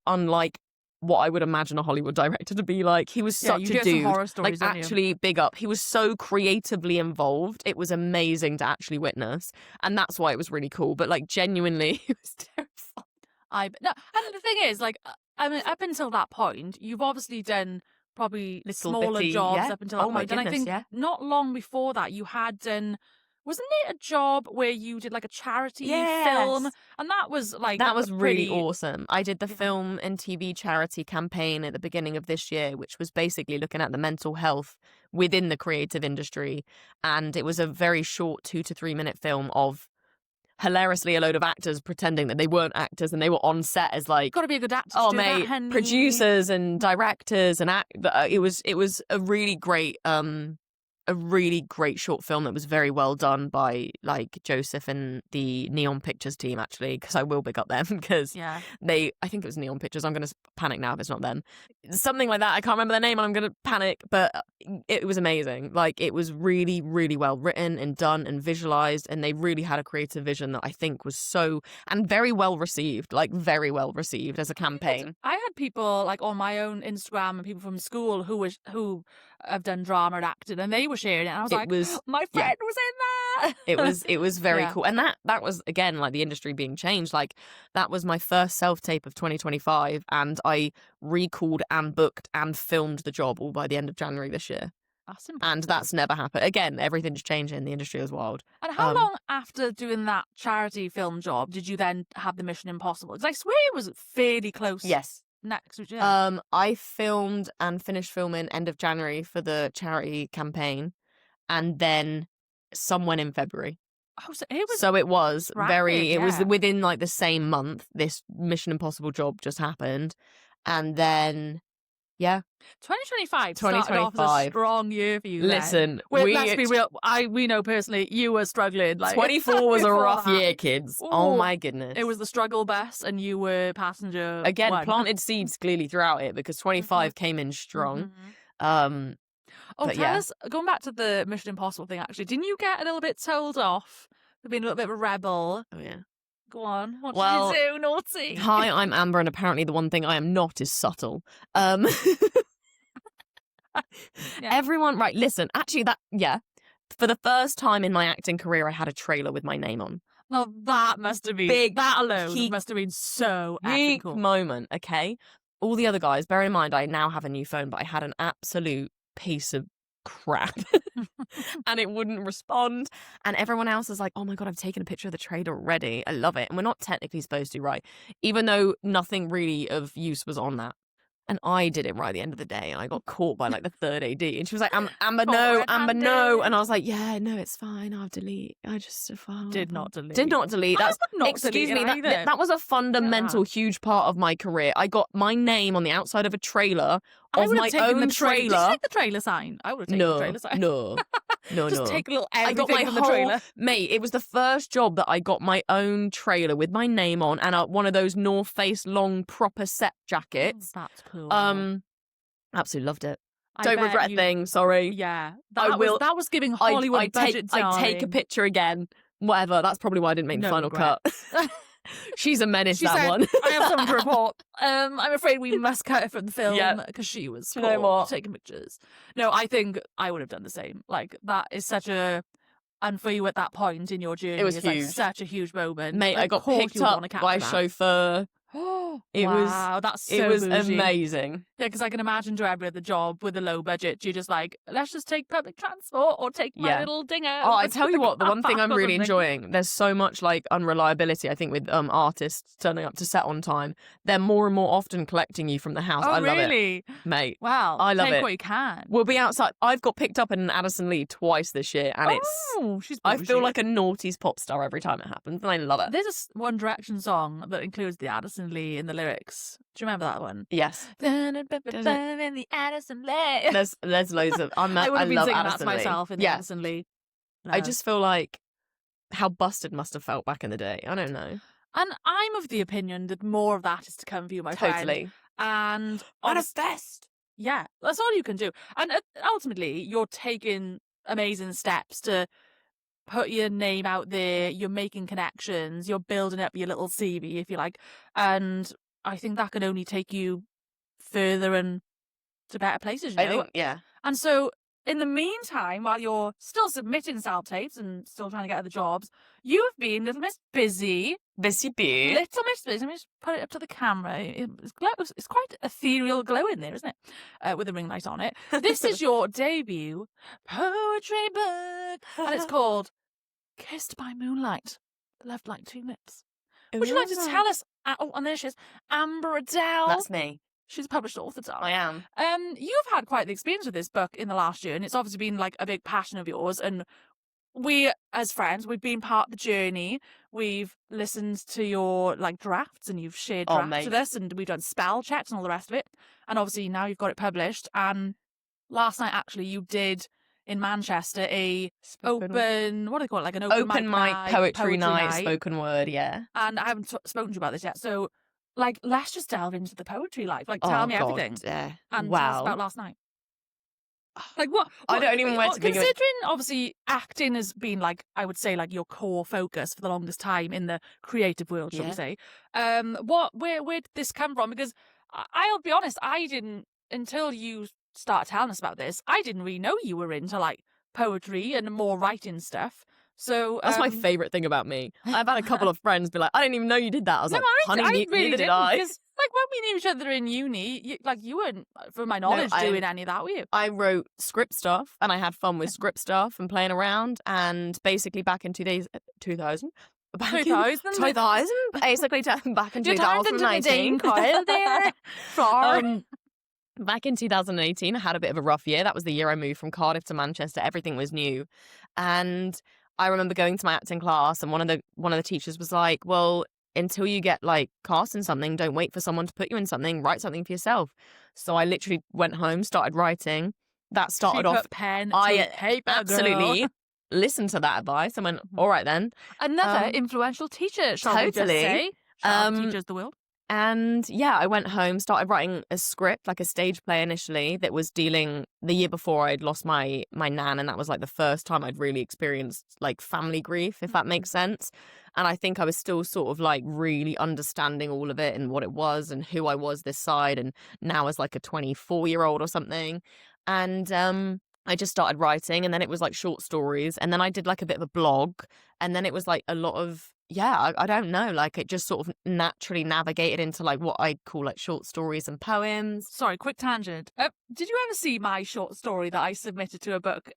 unlike what I would imagine a Hollywood director to be like. He was such a dude. Horror stories, actually big up. He was so creatively involved. It was amazing to actually witness. And that's why it was really cool. But genuinely, it was terrifying. And the thing is, up until that point, you've obviously done probably smaller jobs up until that point. Goodness, and I think not long before that, you had done... Wasn't it a job where you did a charity film? And that was that was really awesome. I did the film and TV charity campaign at the beginning of this year, which was basically looking at the mental health within the creative industry. And it was a very short 2 to 3 minute film of hilariously a load of actors pretending that they weren't actors, and they were on set as gotta be a good actor. Oh mate, producers and directors and it was a really great short film that was very well done by Joseph and the Neon Pictures team, actually, because I will big up them, because I think it was Neon Pictures. I'm going to panic now if it's not them. Something like that. I can't remember their name and I'm going to panic, but it was amazing. It was really, really well written and done and visualized, and they really had a creative vision that I think was and very well received, very well received as a campaign. I had people on my own Instagram and people from school who have done drama and acting, and they were sharing it, and I was my friend was in that. It was very cool. And that was, again, the industry being changed. That was my first self-tape of 2025, and I recalled and booked and filmed the job all by the end of January this year. And that's never happened. Again, everything's changing. The industry is wild. And how long after doing that charity film job did you then have the Mission Impossible? Because I swear it was fairly close. Yes. Next, I filmed and finished filming end of January for the charity campaign, and then some went in February. Oh, so it was rapid, it was within the same month. This Mission Impossible job just happened, and then Yeah. 2025 started off as a strong year for you. Listen, let's be real. We know personally you were struggling. 24 was a rough year, kids. Ooh, oh my goodness. It was the struggle bus, and you were passenger again. one. Planted seeds clearly throughout it because 25 came in strong. Tell us, going back to the Mission Impossible thing. Actually, didn't you get a little bit told off for being a little bit of a rebel? Oh yeah. Go on. What did you do, naughty? Hi, I'm Amber, and apparently the one thing I am not is subtle. Everyone, right, listen, actually for the first time in my acting career, I had a trailer with my name on. Well, that must have been, big, that alone must have been so big moment, okay? All the other guys, bear in mind, I now have a new phone, but I had an absolute piece of crap and it wouldn't respond, and everyone else is like, oh my god, I've taken a picture of the trailer already, I love it, and we're not technically supposed to, right? Even though nothing really of use was on that. And I did it right at the end of the day, and I got caught by like the third AD, and she was like, Amber, no, Amber, no, and I was like, yeah, no, it's fine, I'll delete. I just did not delete. That's excuse me. That was a fundamental, huge part of my career. I got my name on the outside of a trailer of my own trailer. Did you take the trailer sign? I would have taken the trailer sign. No, just take a little everything I got my from the trailer. Mate, it was the first job that I got my own trailer with my name on and one of those North Face long proper set jackets. Oh, that's cool. Absolutely loved it. Don't regret things. Sorry. Yeah, that was giving Hollywood budget time. I'd take a picture again. Whatever. That's probably why I didn't make the final cut. She's a menace, one. I have something to report. I'm afraid we must cut it from the film because she was taking pictures. No, I think I would have done the same. Like, that is such a... And for you at that point in your journey, it was huge. Like such a huge moment. Mate, I got picked up by a chauffeur. It was amazing. Yeah, because I can imagine to every other job with a low budget, you're just like, let's just take public transport or take my little dinger. Oh, I tell you what, the one thing I'm really enjoying, there's so much like unreliability, I think, with artists turning up to set on time. They're more and more often collecting you from the house. Oh, I love really? It. Mate. Wow. I love take it. What you can. We'll be outside. I've got picked up in an Addison Lee twice this year, and I feel like a naughty's pop star every time it happens, and I love it. There's a One Direction song that includes the Addison Lee in the lyrics. Do you remember that one? Yes. In the Addison Lee. There's loads of. I would have been singing Addison that to myself in the Addison Lee. No. I just feel like how Busted must have felt back in the day. I don't know. And I'm of the opinion that more of that is to come for you, my friend. Totally. And manifest. Yeah, that's all you can do. And ultimately, you're taking amazing steps to put your name out there. You're making connections. You're building up your little CV, if you like. And I think that can only take you further and to better places, you know? And so, in the meantime, while you're still submitting self-tapes and still trying to get other jobs, you've been Little Miss Busy. Busy bee. Little Miss Busy. Let me just put it up to the camera. It's quite ethereal glow in there, isn't it? With a ring light on it. This is your debut poetry book. And it's called Kissed by Moonlight. Loved like tulips. Would you like to tell us? And there she is, Amber Adel. That's me. She's a published author, darling. I am. You've had quite the experience with this book in the last year, and it's obviously been like a big passion of yours. And we, as friends, we've been part of the journey. We've listened to your like drafts, and you've shared drafts with us, and we've done spell checks and all the rest of it. And obviously now you've got it published. And last night, actually, you did in Manchester what do they call it, like an open mic poetry night, spoken word, yeah. And I haven't spoken to you about this yet, so like let's just delve into the poetry life. Like, tell me everything. Yeah. And tell us about last night. Like what I don't even know where to begin. Considering obviously acting has been like, I would say, like your core focus for the longest time in the creative world, shall we say. Where did this come from? Because I'll be honest, I didn't, until you start telling us about this, I didn't really know you were into like poetry and more writing stuff. So that's my favourite thing about me. I've had a couple of friends be like, I didn't even know you did that. I was like, honey, neither did I. Because like when we knew each other in uni, you weren't, from my knowledge, doing any of that, were you? I wrote script stuff and I had fun with script stuff and playing around. And basically back in 2000, basically back in 2019. Back in 2018, I had a bit of a rough year. That was the year I moved from Cardiff to Manchester. Everything was new. And I remember going to my acting class, and one of the teachers was like, well, until you get like cast in something, don't wait for someone to put you in something, write something for yourself. So I literally went home, started writing. That started She off. put pen to paper, absolutely girl. listened to that advice and went, all right then. Another influential teacher, shall we just say? Teachers the will. And yeah, I went home, started writing a script, like a stage play initially, that was dealing the year before I'd lost my nan, and that was like the first time I'd really experienced like family grief, if that makes sense. And I think I was still sort of like really understanding all of it and what it was and who I was this side, and now as like a 24-year-old or something. And I just started writing, and then it was like short stories, and then I did like a bit of a blog, and then it was like a lot of, I don't know, like it just sort of naturally navigated into like what I call like short stories and poems. Sorry, quick tangent. Did you ever see my short story that I submitted to a book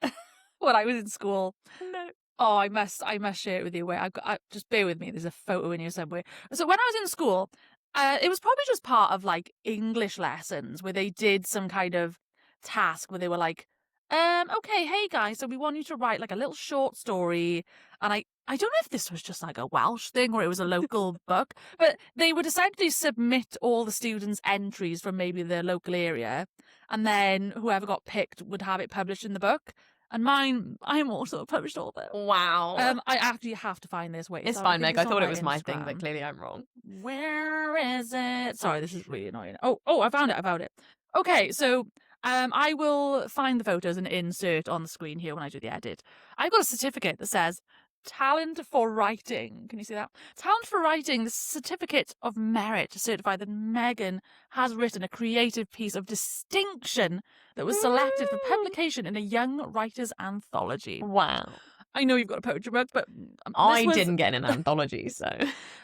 when I was in school? No. Oh, I must share it with you. Where just bear with me. There's a photo in here somewhere. So when I was in school, it was probably just part of like English lessons where they did some kind of task where they were like, okay, hey guys, so we want you to write like a little short story. And I don't know if this was just like a Welsh thing or it was a local book, but they would essentially submit all the students' entries from maybe their local area, and then whoever got picked would have it published in the book. And mine, I'm also published all of it. Wow. I actually have to find this. Wait, it's fine, Meg. I thought it was my thing, but clearly I'm wrong. Where is it? Sorry, this is really annoying. Oh, I found it. Okay, so I will find the photos and insert on the screen here when I do the edit. I've got a certificate that says Talent for Writing. Can you see that? Talent for Writing, the certificate of merit to certify that Megan has written a creative piece of distinction that was selected for publication in a young writer's anthology. Wow. I know you've got a poetry book, but I didn't get an anthology, so.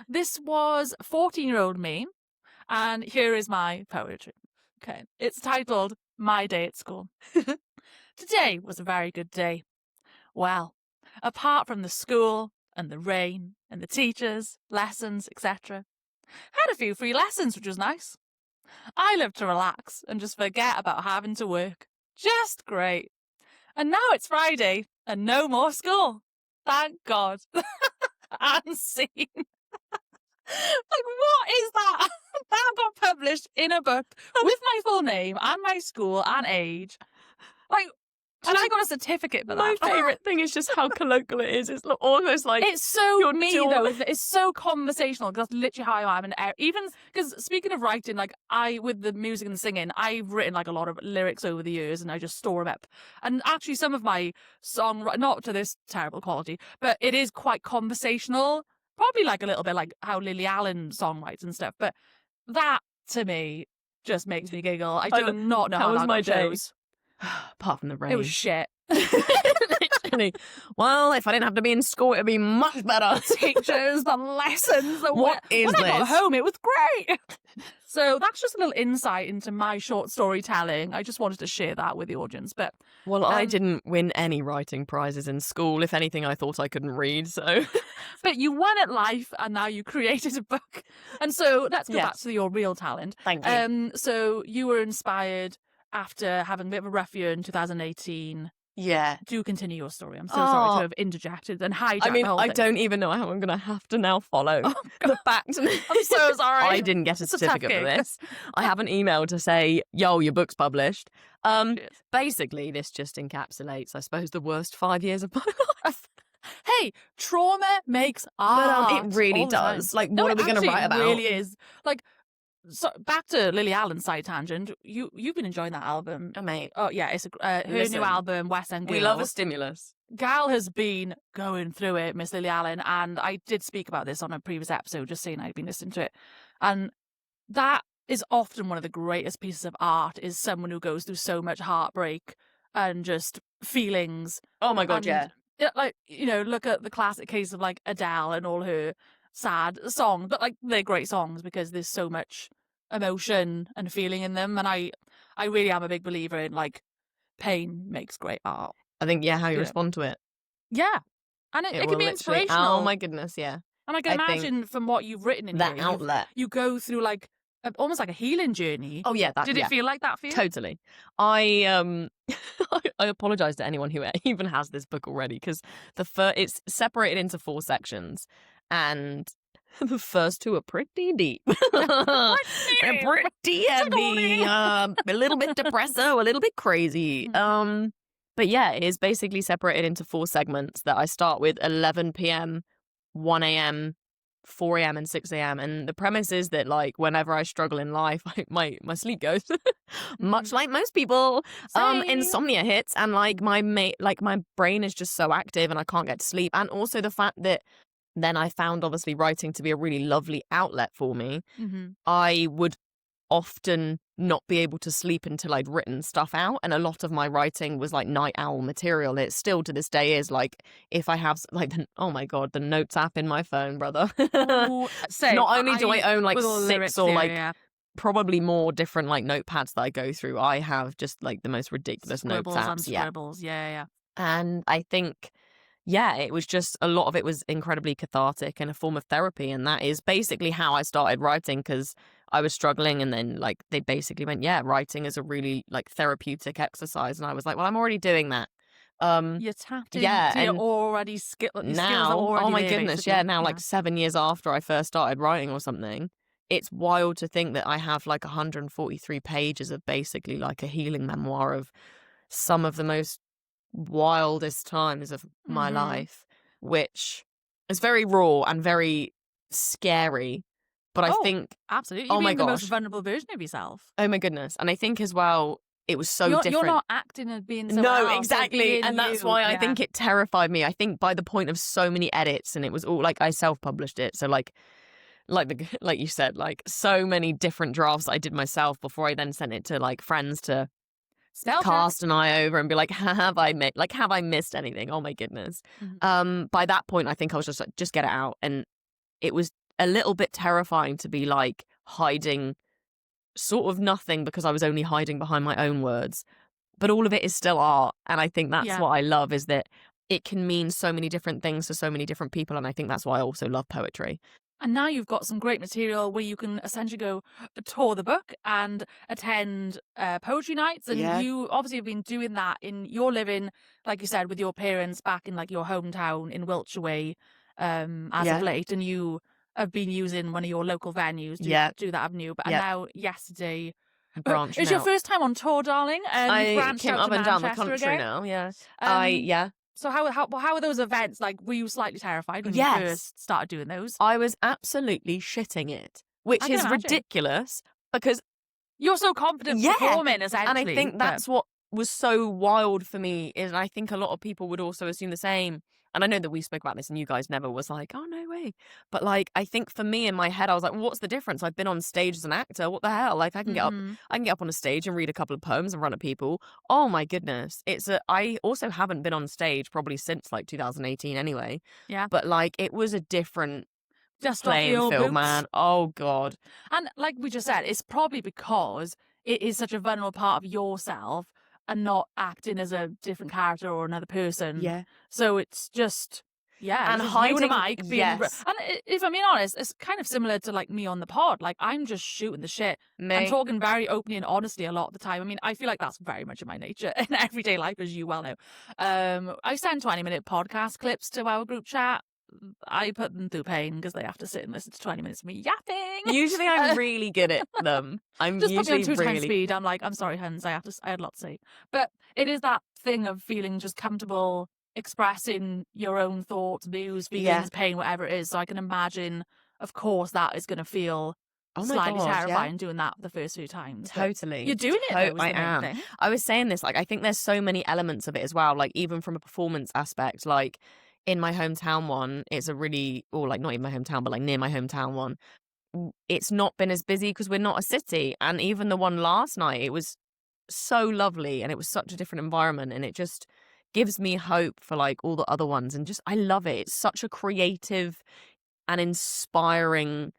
This was 14-year-old me, and here is my poetry. Okay. It's titled My Day at School. Today was a very good day. Well, apart from the school and the rain and the teachers, lessons, etc. Had a few free lessons, which was nice. I love to relax and just forget about having to work. Just great. And now it's Friday and no more school. Thank God. And scene. Like, what is that? That got published in a book with my full name and my school and age. Like, and I got a certificate for that. My favourite thing is just how colloquial it is. It's almost like... It's so me, though. It's so conversational, because that's literally how I am. And even, because speaking of writing, like, with the music and the singing, I've written, like, a lot of lyrics over the years, and I just store them up. And actually, some of my song, not to this terrible quality, but it is quite conversational. Probably, like, a little bit like how Lily Allen songwrites and stuff. But that, to me, just makes me giggle. I do not know how was that my day. goes. Apart from the rain. It was shit. Literally. Well, if I didn't have to be in school, it'd be much better. Teachers, the lessons. What is this? When I got home, it was great. So that's just a little insight into my short storytelling. I just wanted to share that with the audience. But well, I didn't win any writing prizes in school. If anything, I thought I couldn't read. So, but you won at life, and now you created a book. And so let's go back to your real talent. Thank you. So you were inspired after having a bit of a rough year in 2018. Yeah. Do continue your story. I'm so sorry to have interjected and hijacked the whole thing. I don't even know how I'm going to have to now follow the fact. I'm so sorry. I didn't get a certificate for this. I have an email to say, yo, your book's published. Basically, this just encapsulates, I suppose, the worst 5 years of my life. Hey, trauma makes art. But it really does. Like, what are we going to write about? It really is. Like, so back to Lily Allen's side tangent. You've been enjoying that album, mate. Oh yeah, it's her new album, West End Girl. We love a stimulus. Gal has been going through it, Miss Lily Allen, and I did speak about this on a previous episode, just saying I'd been listening to it, and that is often one of the greatest pieces of art. Is someone who goes through so much heartbreak and just feelings. Oh my God, yeah. Like, look at the classic case of like Adele and all her sad songs, but like they're great songs because there's so much emotion and feeling in them, and I really am a big believer in like pain makes great art. I think how you respond to it. Yeah, and it can be inspirational. Oh my goodness, yeah. And I can imagine from what you've written in that here, outlet, you go through like almost like a healing journey. Oh yeah, did it feel like that for you? Totally. I apologize to anyone who even has this book already, because it's separated into 4 sections, and The first two are pretty deep. They're pretty heavy. A little bit depresso, a little bit crazy. But yeah, it is basically separated into 4 segments that I start with 11 p.m., 1 a.m., 4 a.m. and 6 a.m. And the premise is that, like, whenever I struggle in life, my sleep goes. Much like most people. Insomnia hits, and like my brain is just so active and I can't get to sleep. And also the fact that then I found obviously writing to be a really lovely outlet for me. I would often not be able to sleep until I'd written stuff out, and a lot of my writing was like night owl material. It still to this day is, like, if I have like oh my god, the notes app in my phone, brother. Not only do I own like 6 or like probably more different like notepads that I go through, I have just like the most ridiculous notes apps. Yeah. And I think, yeah, it was just a lot of it was incredibly cathartic and a form of therapy. And that is basically how I started writing, because I was struggling. And then like they basically went, yeah, writing is a really like therapeutic exercise. And I was like, well, I'm already doing that. You tapped into your already now, oh my goodness, basically. now like 7 years after I first started writing or something, it's wild to think that I have like 143 pages of basically like a healing memoir of some of the most wildest times of my life, which is very raw and very scary. But I think absolutely, you're being the most vulnerable version of yourself. Oh my goodness. And I think as well, it was so different. You're not acting and being someone else. No, exactly. And that's why I think it terrified me. I think by the point of so many edits, and it was all like I self-published it, so like you said, like so many different drafts I did myself before I then sent it to like friends to cast an eye over and be like, have I missed anything? Oh my goodness. By that point, I think I was just get it out. And it was a little bit terrifying to be like hiding sort of nothing, because I was only hiding behind my own words. But all of it is still art. And I think that's what I love, is that it can mean so many different things to so many different people. And I think that's why I also love poetry. And now you've got some great material where you can essentially go tour the book and attend poetry nights. And you obviously have been doing that in your living, like you said, with your parents back in like your hometown in Wiltshire Way as of late. And you have been using one of your local venues to do that avenue. But and now yesterday... It's your first time on tour, darling. I came up and down the country now, So how are those events? Like, were you slightly terrified when you first started doing those? I was absolutely shitting it, which is ridiculous because you're so confident performing, essentially. And I think that's what was so wild for me, is I think a lot of people would also assume the same. And I know that we spoke about this and you guys never was like, oh, no way. But like, I think for me in my head, I was like, well, what's the difference? I've been on stage as an actor. What the hell? Like I can get up on a stage and read a couple of poems in front of people. Oh my goodness. I also haven't been on stage probably since like 2018 anyway. Yeah. But like, it was a different just playing field, man. Oh God. And like we just said, it's probably because it is such a vulnerable part of yourself and not acting as a different character or another person. Yeah. So it's just, and hiding a mic. And if I'm being honest, it's kind of similar to like me on the pod. Like I'm just shooting the shit. I'm talking very openly and honestly a lot of the time. I mean, I feel like that's very much in my nature in everyday life, as you well know. I send 20-minute podcast clips to our group chat. I put them through pain because they have to sit and listen to 20 minutes of me yapping. Usually I'm really good at them. I'm just usually put me on 2 times speed. I'm like, I'm sorry, Hans, I had a lot to say. But it is that thing of feeling just comfortable expressing your own thoughts, views, feelings, pain, whatever it is. So I can imagine, of course, that is going to feel slightly terrifying doing that the first few times. Totally. You're doing it, though, I am. thing. I was saying this, like, I think there's so many elements of it as well, like, even from a performance aspect, like, in my hometown one, it's a really, or like not even my hometown, but like near my hometown one, it's not been as busy because we're not a city. And even the one last night, it was so lovely and it was such a different environment, and it just gives me hope for like all the other ones. And just, I love it. It's such a creative and inspiring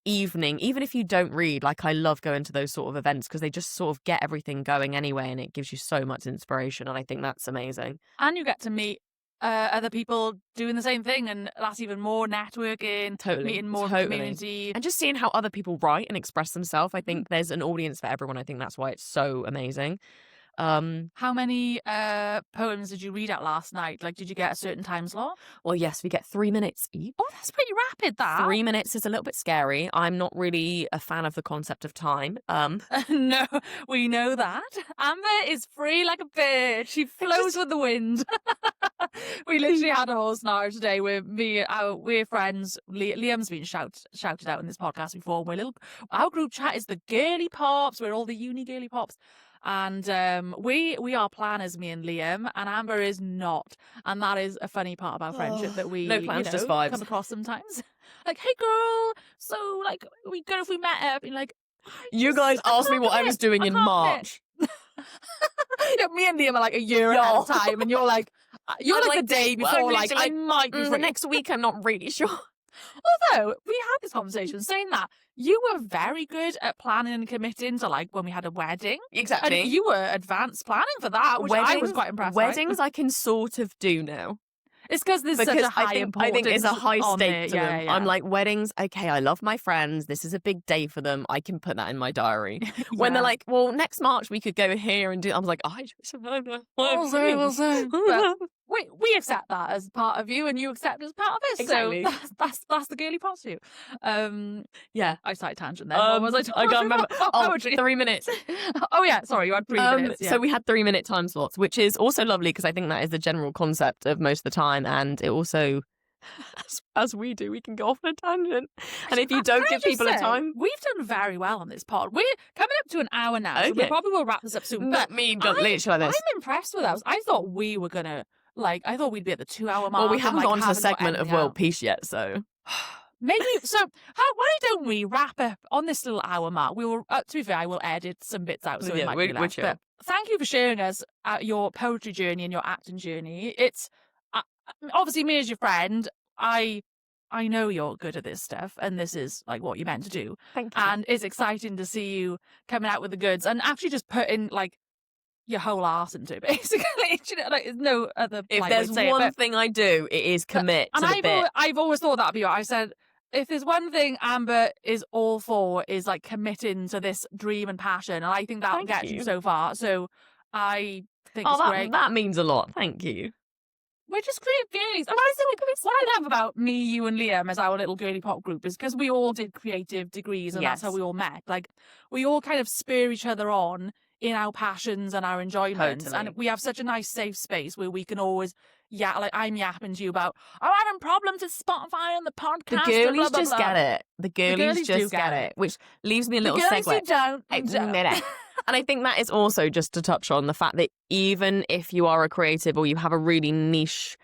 evening. Even if you don't read, like I love going to those sort of events because they just sort of get everything going anyway, and it gives you so much inspiration. And I think that's amazing. And you get to meet other people doing the same thing, and that's even more networking, meeting more community, and just seeing how other people write and express themselves. I think there's an audience for everyone. I think that's why it's so amazing. How many poems did you read out last night? Like, did you get a certain time slot? Well, yes, we get 3 minutes each. Oh, that's pretty rapid, that. 3 minutes is a little bit scary. I'm not really a fan of the concept of time. No, we know that. Amber is free like a bird. She flows with the wind. We literally had a whole scenario today where we're friends. Liam's been shouted out in this podcast before. Our group chat is the girly pops. We're all the uni girly pops. And we are planners, me and Liam, and Amber is not. And that is a funny part about friendship that we no plans, just vibes. Come across sometimes. Like, hey girl, so like we good if we met up, and like you guys asked me what I was doing in March. Yeah, me and Liam are like a year ahead of time, and you're like the day before. Like I might be the next week. I'm not really sure. Although we had this conversation saying that you were very good at planning and committing to, like, when we had a wedding. Exactly. And you were advanced planning for that, which I was quite impressed. Weddings I can sort of do now. It's because there's such a high importance. I think it's a high stake to them. Yeah. I'm like, weddings, okay, I love my friends. This is a big day for them. I can put that in my diary. When they're like, well, next March we could go here and do... I was like, we'll see. We accept that as part of you, and you accept as part of us. Exactly. So that's the girly part of you. Yeah. I started tangent then. What was I talking I can't remember. Poetry. 3 minutes. Oh yeah, sorry, you had 3 minutes. Yeah. So we had 3 minute time slots, which is also lovely because I think that is the general concept of most of the time, and it also, as we do, we can go off on a tangent. And if you don't give people a time, we've done very well on this pod. We're coming up to an hour now, so we probably will wrap this up soon. That means literally like this. I'm impressed with us. I thought we were gonna. Like, I thought we'd be at the 2 hour mark. Well, we haven't gone to the segment of world peace yet, so. Maybe, so why don't we wrap up on this little hour mark? We will, to be fair, I will edit some bits out, so it might be left. But thank you for sharing us your poetry journey and your acting journey. It's, obviously, me as your friend, I know you're good at this stuff, and this is, like, what you're meant to do. Thank you. And it's exciting to see you coming out with the goods and actually just putting, like, your whole arse into it, basically. You know, like, there's no other. If there's one thing I do, it is commit to the bit. I've always thought that'd be what I said. If there's one thing Amber is all for, is like committing to this dream and passion, and I think that'll get you so far. So I think it's great. That means a lot. Thank you. We're just creative girlies. And what I love about me, you, and Liam as our little girly pop group is because we all did creative degrees, and that's how we all met. Like, we all kind of spur each other on in our passions and our enjoyments. Totally. And we have such a nice safe space where we can always like I'm yapping to you about I'm having problems with Spotify on the podcast. The girlies blah, blah, just blah. get it. The girlies just get it. Which leaves me a little segue. The girlies who don't. And I think that is also just to touch on the fact that even if you are a creative or you have a really niche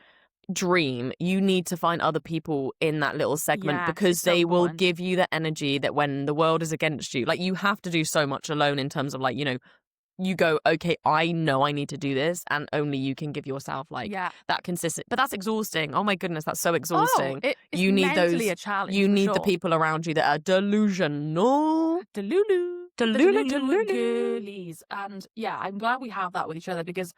dream, you need to find other people in that little segment, because they will give you the energy that when the world is against you, like, you have to do so much alone in terms of, like, you know, you go, okay, I know I need to do this, and only you can give yourself that consistent. But that's exhausting. Oh my goodness, that's so exhausting. You need a challenge. You need the people around you that are delusional. Delulu girlies. And yeah, I'm glad we have that with each other, because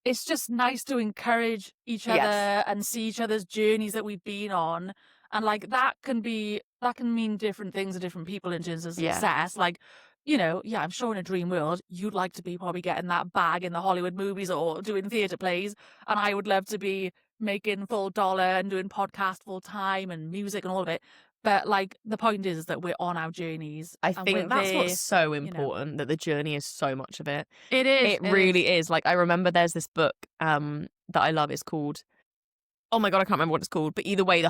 it's just nice to encourage each other and see each other's journeys that we've been on. And like that can mean different things to different people in terms of success. Like, you know, I'm sure in a dream world, you'd like to be probably getting that bag in the Hollywood movies or doing theatre plays. And I would love to be making full dollar and doing podcast full time and music and all of it. But like, the point is that we're on our journeys. I think that's what's so important, that the journey is so much of it. It is. It really is. Like, I remember there's this book that I love. It's called, oh my God, I can't remember what it's called. But either way,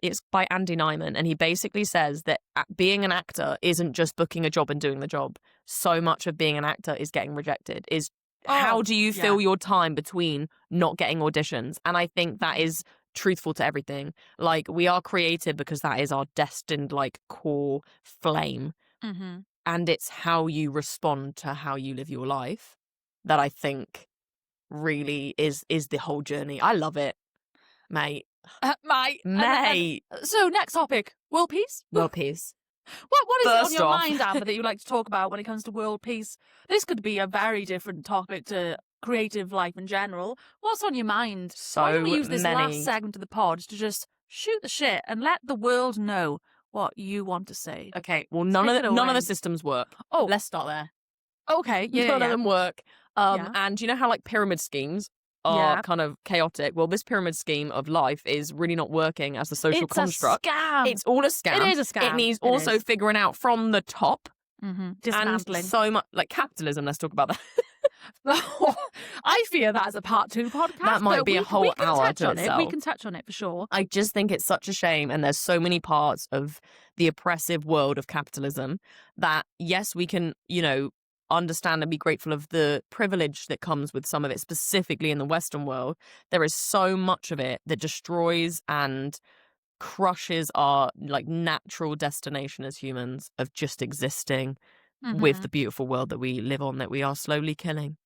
it's by Andy Nyman. And he basically says that being an actor isn't just booking a job and doing the job. So much of being an actor is getting rejected, how do you fill your time between not getting auditions? And I think that is truthful to everything. Like, we are creative because that is our destined, like, core flame. Mm-hmm. And it's how you respond to how you live your life that I think really is the whole journey. I love it, mate. Mate. So next topic, world peace. World peace. What is it on your mind, Amber, that you like to talk about when it comes to world peace? This could be a very different topic to creative life in general. What's on your mind? Why don't we use this last segment of the pod to just shoot the shit and let the world know what you want to say? Okay, well, none of the systems work. Oh, let's start there. Okay, None of them work. And you know how like pyramid schemes are kind of chaotic? Well, this pyramid scheme of life is really not working as a social construct. It's a scam. It's all a scam. It is a scam. It needs also figuring out from the top. Dismantling. And so much like capitalism. Let's talk about that. I fear that as a part 2 podcast. That might be a whole hour to itself. We can touch on it for sure. I just think it's such a shame, and there's so many parts of the oppressive world of capitalism that, yes, we can, understand and be grateful of the privilege that comes with some of it, specifically in the Western world. There is so much of it that destroys and crushes our like natural destination as humans of just existing with the beautiful world that we live on, that we are slowly killing.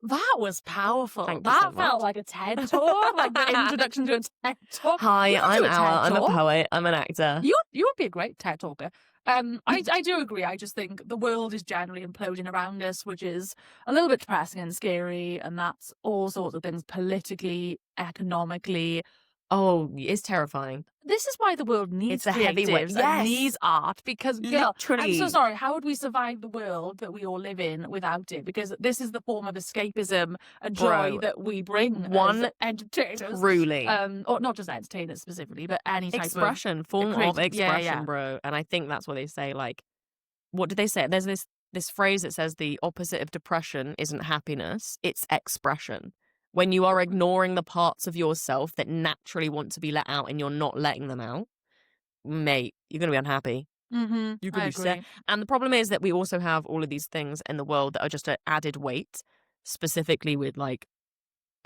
That was powerful. Thank that you so felt like a TED talk, like the introduction to a TED talk. Hi, I'm Al. I'm a poet. I'm an actor. You would be a great TED talker. I do agree. I just think the world is generally imploding around us, which is a little bit depressing and scary, and that's all sorts of things politically, economically. Oh, it's terrifying. This is why the world needs it's a heavy weight. creatives and needs art, because literally. I'm so sorry, how would we survive the world that we all live in without it? Because this is the form of escapism and joy that we bring as entertainers. Truly. Or not just entertainers specifically, but any type expression, of form of expression, bro. And I think that's what they say. Like, what did they say? There's this phrase that says the opposite of depression isn't happiness, it's expression. When you are ignoring the parts of yourself that naturally want to be let out and you're not letting them out, mate, you're going to be unhappy. You're going to be sad. And the problem is that we also have all of these things in the world that are just an added weight, specifically with like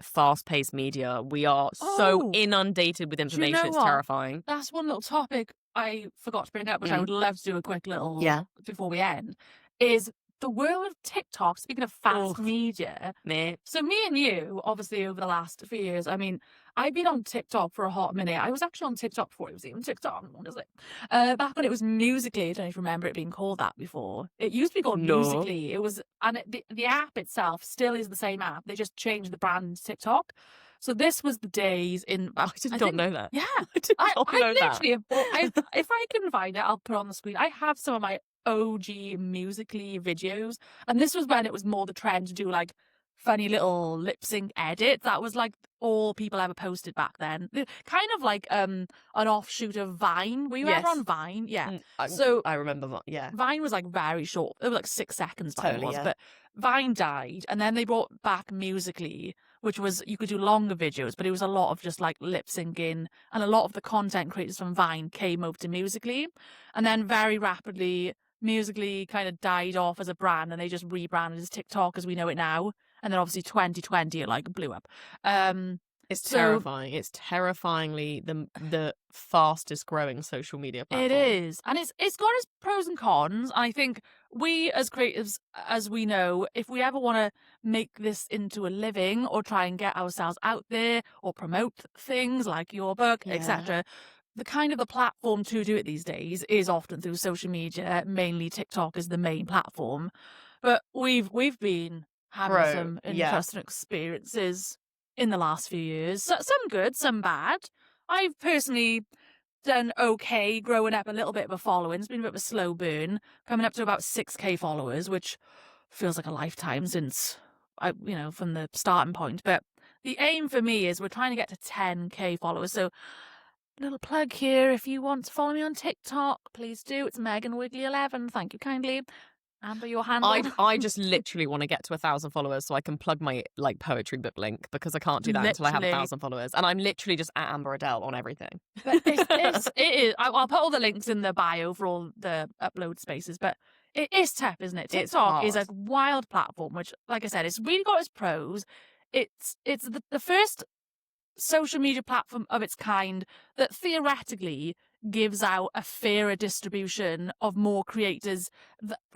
fast-paced media. We are so inundated with information. It's terrifying. That's one little topic I forgot to bring up, which I would love to do a quick little before we end, is the world of TikTok. Speaking of fast media, so me and you, obviously, over the last few years, I mean, I've been on TikTok for a hot minute. I was actually on TikTok before it was even TikTok. What is it? Back when it was Musical.ly. I don't know if you remember it being called that before. It used to be called Musical.ly. It was, and the app itself still is the same app. They just changed the brand to TikTok. So this was the days in. I did not know that. Yeah, I did not know that. If I can find it, I'll put it on the screen. I have some of my OG Musical.ly videos, and this was when it was more the trend to do like funny little lip sync edits. That was like all people ever posted back then, kind of like an offshoot of Vine. Were you ever on Vine? Yeah. So I remember that. Yeah, Vine was like very short. It was like 6 seconds. Totally, was, but Vine died, and then they brought back Musical.ly, which was you could do longer videos, but it was a lot of just like lip syncing, and a lot of the content creators from Vine came over to Musical.ly, and then very rapidly Musical.ly kind of died off as a brand, and they just rebranded as TikTok as we know it now. And then obviously 2020 it like blew up. It's terrifying. It's terrifyingly the fastest growing social media platform. It is. And it's got its pros and cons. I think we as creatives, as we know, if we ever want to make this into a living or try and get ourselves out there or promote things like your book, etc., the kind of the platform to do it these days is often through social media. Mainly TikTok is the main platform. But we've been having some interesting experiences in the last few years. Some good, some bad. I've personally done okay growing up a little bit of a following. It's been a bit of a slow burn, coming up to about 6k followers, which feels like a lifetime since from the starting point. But the aim for me is we're trying to get to 10k followers. So little plug here, if you want to follow me on TikTok, please do. It's Megan Wigz 11. Thank you kindly. Amber, your handle. I just literally want to get to 1,000 followers so I can plug my like poetry book link, because I can't do that until I have 1,000 followers. And I'm literally just at Amber Adel on everything. But it is. I'll put all the links in the bio for all the upload spaces. But it is tough, isn't it? TikTok is a wild platform, which, like I said, it's really got its pros. It's the first social media platform of its kind that theoretically gives out a fairer distribution of more creators.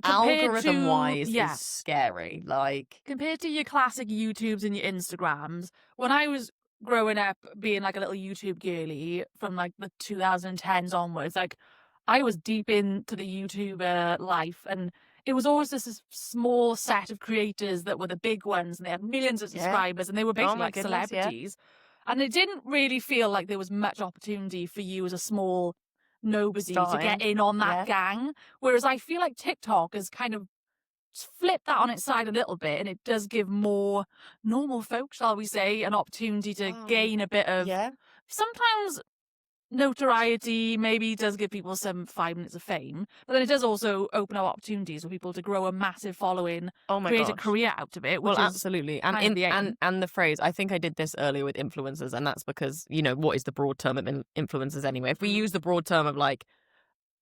Algorithm-wise, is scary. Like, compared to your classic YouTubes and your Instagrams, when I was growing up being like a little YouTube girly from like the 2010s onwards, like I was deep into the YouTuber life, and it was always just this small set of creators that were the big ones, and they had millions of subscribers, and they were basically like celebrities. And it didn't really feel like there was much opportunity for you as a small nobody to get in on that gang. Whereas I feel like TikTok has kind of flip that on its side a little bit, and it does give more normal folk, shall we say, an opportunity to gain a bit of sometimes notoriety. Maybe does give people some 5 minutes of fame, but then it does also open up opportunities for people to grow a massive following, create a career out of it. Which well, is absolutely, and and the phrase, I think I did this earlier with influencers, and that's because, you know, what is the broad term of influencers anyway? If we use the broad term of like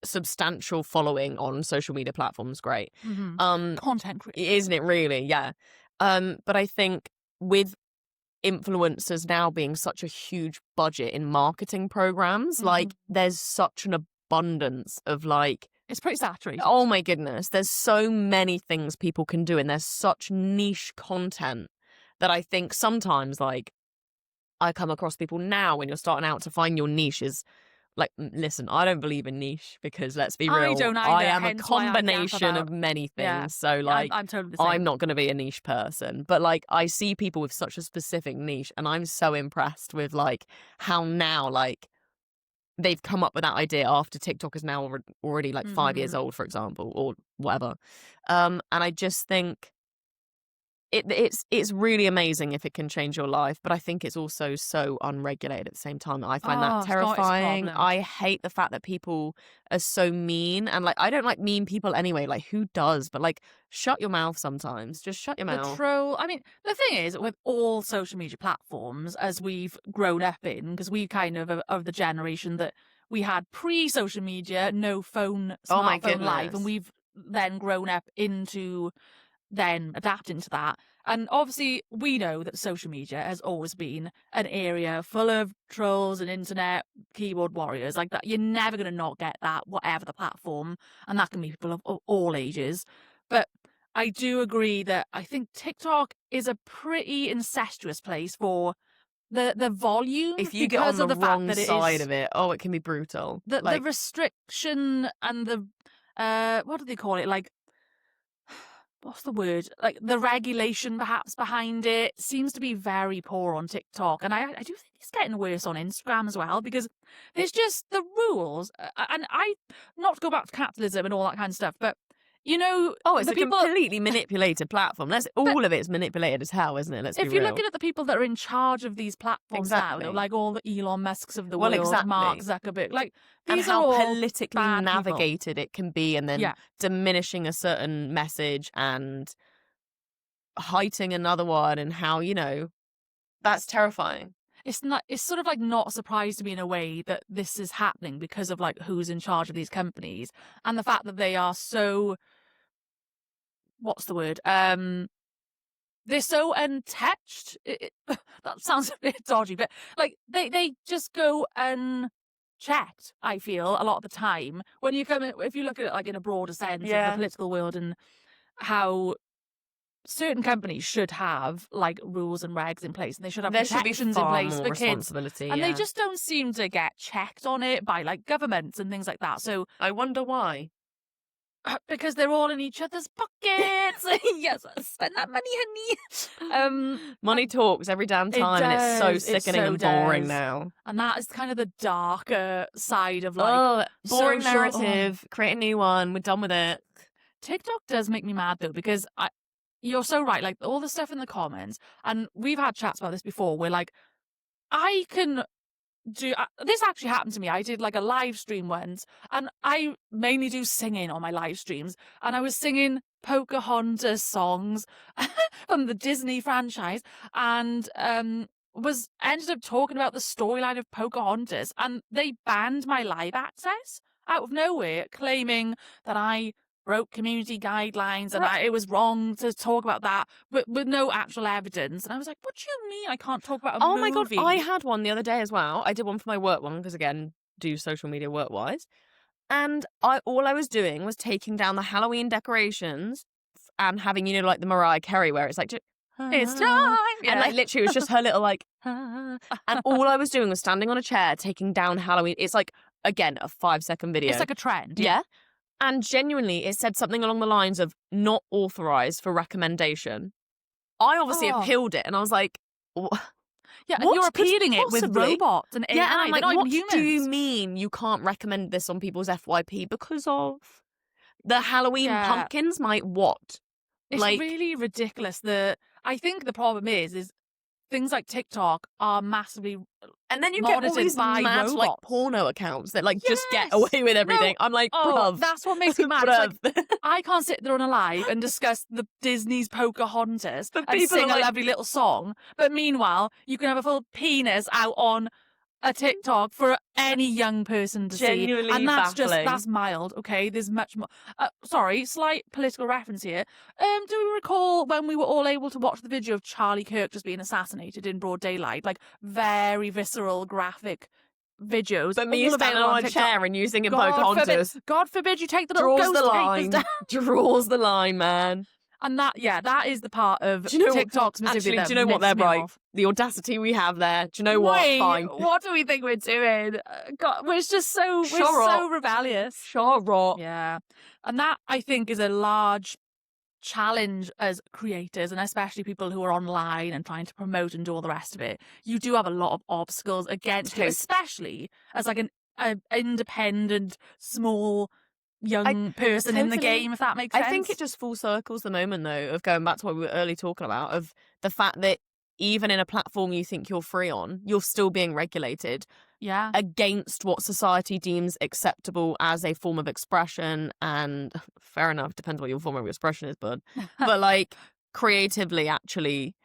substantial following on social media platforms, great. Content creation, isn't it really? Yeah. But I think with influencers now being such a huge budget in marketing programs, like there's such an abundance of like, it's pretty saturated. Oh my goodness, there's so many things people can do, and there's such niche content that I think sometimes, like, I come across people now when you're starting out to find your niche is like, listen, I don't believe in niche because, let's be real, I don't either, I am a hence why I combination yap of many things. Yeah. So like, I'm totally the same. I'm not going to be a niche person, but like I see people with such a specific niche, and I'm so impressed with like how now like they've come up with that idea after TikTok is now already like 5 years old, for example, or whatever. And I just think it's really amazing if it can change your life, but I think it's also so unregulated at the same time. I find that terrifying. I hate the fact that people are so mean, and like I don't like mean people anyway. Like, who does? But like, shut your mouth sometimes. Just shut your mouth. The troll. I mean, the thing is, with all social media platforms, as we've grown up in, because we kind of the generation that we had pre-social media, no phone, smartphone life, and we've then grown up into then adapting to that. And obviously we know that social media has always been an area full of trolls and internet keyboard warriors like that. You're never going to not get that, whatever the platform, and that can be people of all ages. But I do agree that I think TikTok is a pretty incestuous place for the volume. If you get on the wrong side of it, it can be brutal. The restriction and the what do they call it, like, what's the word? Like the regulation perhaps behind it seems to be very poor on TikTok. And I do think it's getting worse on Instagram as well, because there's just the rules. And not to go back to capitalism and all that kind of stuff, but you know, it's a completely manipulated platform. All of it's manipulated as hell, isn't it? If you're looking at the people that are in charge of these platforms now, like all the Elon Musks of the world, Mark Zuckerberg, like these and are all how politically navigated people. It can be, and then diminishing a certain message and heightening another one, and how, you know, that's terrifying. It's sort of like not a surprise to me in a way that this is happening because of like who's in charge of these companies and the fact that they are so, what's the word? They're so untouched. That sounds a bit dodgy, but like they just go unchecked, I feel, a lot of the time. When you if you look at it like in a broader sense of the political world and how certain companies should have like rules and regs in place, and they should have protections in place for kids, and they just don't seem to get checked on it by like governments and things like that. So I wonder why. Because they're all in each other's pockets. Yes, spend that money, honey. Money talks every damn time, and it's so sickening and boring now. And that is kind of the darker side of like boring narrative. Create a new one. We're done with it. TikTok does make me mad though, because you're so right. Like all the stuff in the comments, and we've had chats about this before, where like I can do this actually happened to me. I did like a live stream once, and I mainly do singing on my live streams, and I was singing Pocahontas songs from the Disney franchise, and ended up talking about the storyline of Pocahontas, and they banned my live access out of nowhere, claiming that I broke community guidelines and it was wrong to talk about that, but with no actual evidence. And I was like, what do you mean I can't talk about a movie? Oh my God, I had one the other day as well. I did one for my work one, because again, do social media work-wise. And all I was doing was taking down the Halloween decorations and having, you know, like the Mariah Carey where it's like, it's time. And like literally it was just her little like, and all I was doing was standing on a chair, taking down Halloween. It's like, again, a 5-second video. It's like a trend. Yeah. And genuinely, it said something along the lines of not authorized for recommendation. I obviously appealed it, and I was like, what? Yeah, and you're appealing it with robots and AI. Yeah, and I'm like, what humans. do you mean you can't recommend this on people's FYP because of the Halloween pumpkins might what? It's really ridiculous. I think the problem is things like TikTok are massively, and then you get all these mad robots. like porno accounts that like just get away with everything. I'm like, bruv. That's what makes me mad. Like, I can't sit there on a live and discuss the Disney's Pocahontas and sing a lovely little song, but meanwhile you can have a full penis out on a TikTok for any young person to see, and that's baffling. that's mild. Okay, there's much more. Sorry, slight political reference here. Do we recall when we were all able to watch the video of Charlie Kirk just being assassinated in broad daylight? Like, very visceral, graphic videos. But me standing on a chair and you singing Pocahontas. God forbid you take the little ghost capers down. Draws the line, man. And that is the part of TikTok specifically. Actually, do you know what they're right? The audacity we have there. Do you know what? Fine. What do we think we're doing? God, we're just so rebellious. Sure. Yeah. And that, I think, is a large challenge as creators, and especially people who are online and trying to promote and do all the rest of it. You do have a lot of obstacles against you, especially as like an independent, small young person in the game, if that makes sense. I think it just full circles the moment, though, of going back to what we were early talking about, of the fact that even in a platform you think you're free on, you're still being regulated against what society deems acceptable as a form of expression. And fair enough, depends what your form of expression is, bud. But like creatively, actually,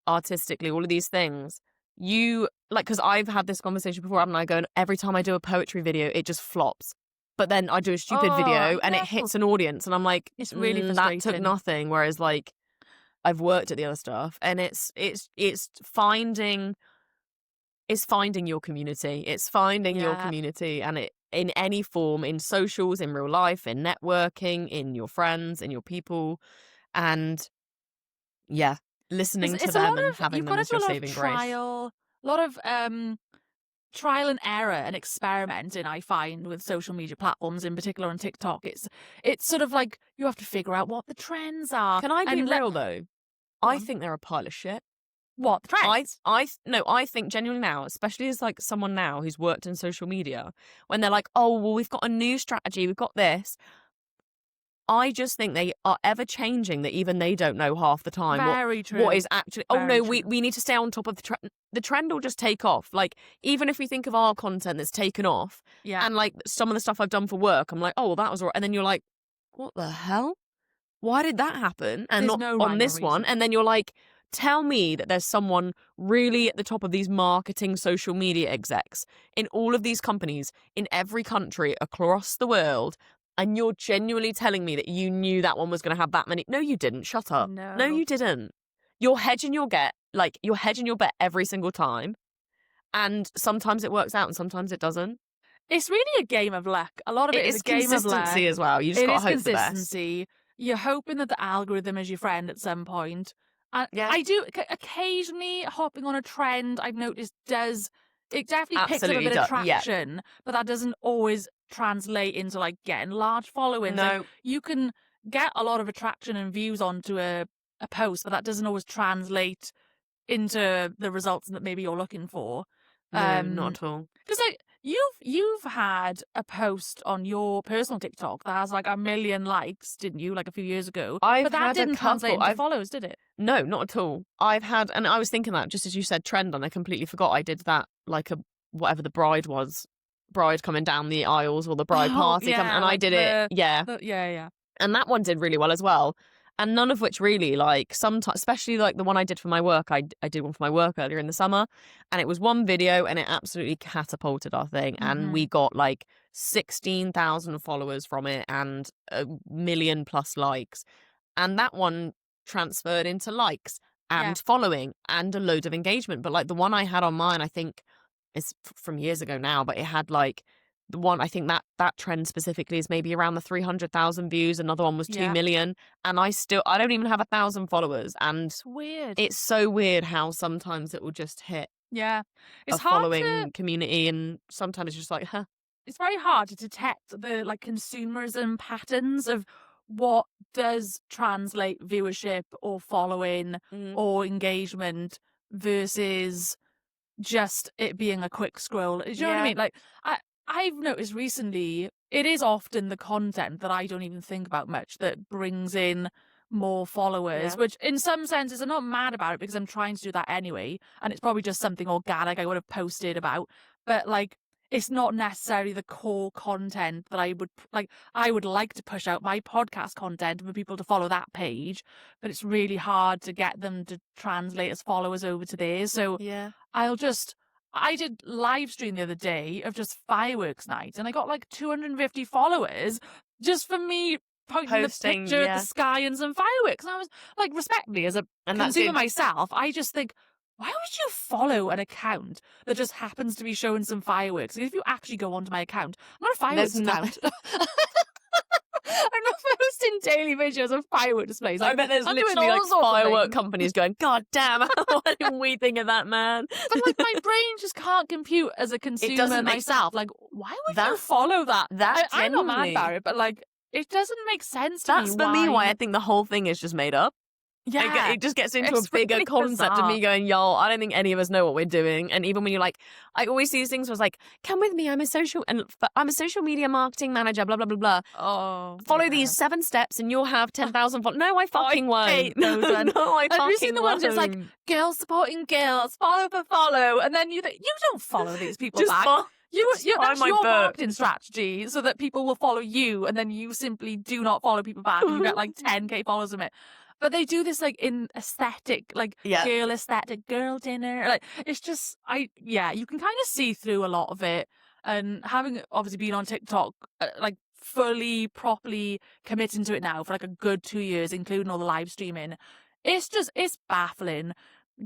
artistically, all of these things, you like, because I've had this conversation before, haven't I? Going, every time I do a poetry video, it just flops. But then I do a stupid video and it hits an audience, and I'm like, it's really frustrating. That took nothing. Whereas like I've worked at the other stuff, and it's finding your community. It's finding your community, and it in any form, in socials, in real life, in networking, in your friends, in your people, and listening to them and having them as your saving grace. A lot of trial and error and experimenting, I find, with social media platforms, in particular on TikTok. It's sort of like you have to figure out what the trends are. Can I be real though? I think they're a pile of shit. What, the trends? I think genuinely now, especially as like someone now who's worked in social media, when they're like, oh well, we've got a new strategy, we've got this. I just think they are ever changing, that even they don't know half the time what is actually. We need to stay on top of the trend. The trend will just take off. Like, even if we think of our content that's taken off, and like some of the stuff I've done for work, I'm like, oh well, that was all right. And then you're like, what the hell? Why did that happen? And there's not on this one. And then you're like, tell me that there's someone really at the top of these marketing social media execs in all of these companies in every country across the world, and you're genuinely telling me that you knew that one was going to have that many. No, you didn't. Shut up. No, you didn't. You're hedging your bet every single time. And sometimes it works out and sometimes it doesn't. It's really a game of luck. A lot of it is a game of luck. Consistency as well. You just got to hope for the best. You're hoping that the algorithm is your friend at some point. I do occasionally, hopping on a trend, I've noticed it definitely picks up a bit of traction, but that doesn't always translate into like getting large followings. No. Like, you can get a lot of attraction and views onto a post, but that doesn't always translate into the results that maybe you're looking for. No, not at all. Because like you've had a post on your personal TikTok that has like 1 million likes, didn't you? Like a few years ago. But that didn't translate into follows, did it? No, not at all. I've had, and I was thinking that just as you said trend, and I completely forgot I did that, like whatever the bride coming down the aisles, or the bride party, and I did it. And that one did really well as well. And none of which really, like, sometimes, especially like the one I did for my work, I did one for my work earlier in the summer, and it was one video and it absolutely catapulted our thing. Mm-hmm. And we got like 16,000 followers from it and 1 million+ likes. And that one transferred into likes and following and a load of engagement. But like the one I had on mine, I think is from years ago now, but it had like, the one, I think that trend specifically is maybe around the 300,000 views. Another one was 2 million. And I don't even have 1,000 followers. And it's weird. It's so weird how sometimes it will just hit it's a following community. And sometimes it's just like, huh. It's very hard to detect the like consumerism patterns of what does translate viewership or following or engagement versus just it being a quick scroll. Do you know what I mean? Like, I've noticed recently, it is often the content that I don't even think about much that brings in more followers, which in some senses I'm not mad about it because I'm trying to do that anyway. And it's probably just something organic I would have posted about. But like, it's not necessarily the core content that I would like. I would like to push out my podcast content for people to follow that page, but it's really hard to get them to translate as followers over to theirs. So I did live stream the other day of just fireworks night, and I got like 250 followers just for me pointing the picture at the sky and some fireworks. And I was like, respectfully, as a consumer myself, I just think, why would you follow an account that just happens to be showing some fireworks? If you actually go onto my account, I'm not a fireworks account. I'm not posting daily videos of firework displays. Like, I bet there's literally like firework companies going, God damn, why didn't we think of that, man? But like, my brain just can't compute as a consumer myself. Like, why would you follow that? I'm not mad about it, but like, it doesn't make sense to me. That's for me why I think the whole thing is just made up. Yeah, it just gets into a bigger really concept of me going, y'all, I don't think any of us know what we're doing. And even when you're like, I always see these things where it's like, come with me, I'm a social media marketing manager, blah, blah, blah, blah. Oh, follow these 7 steps and you'll have 10,000 followers. No, I fucking won't. Hate those ones. No, I fucking Have you seen the ones that's like, girls supporting girls, follow for follow. And then you think, you don't follow these people back. That's your marketing strategy, so that people will follow you, and then you simply do not follow people back, and you get like 10k followers from it. But they do this like in aesthetic, like girl aesthetic, girl dinner. Like, it's just, you can kind of see through a lot of it. And having obviously been on TikTok, like fully, properly committing to it now for like a good 2 years, including all the live streaming, it's baffling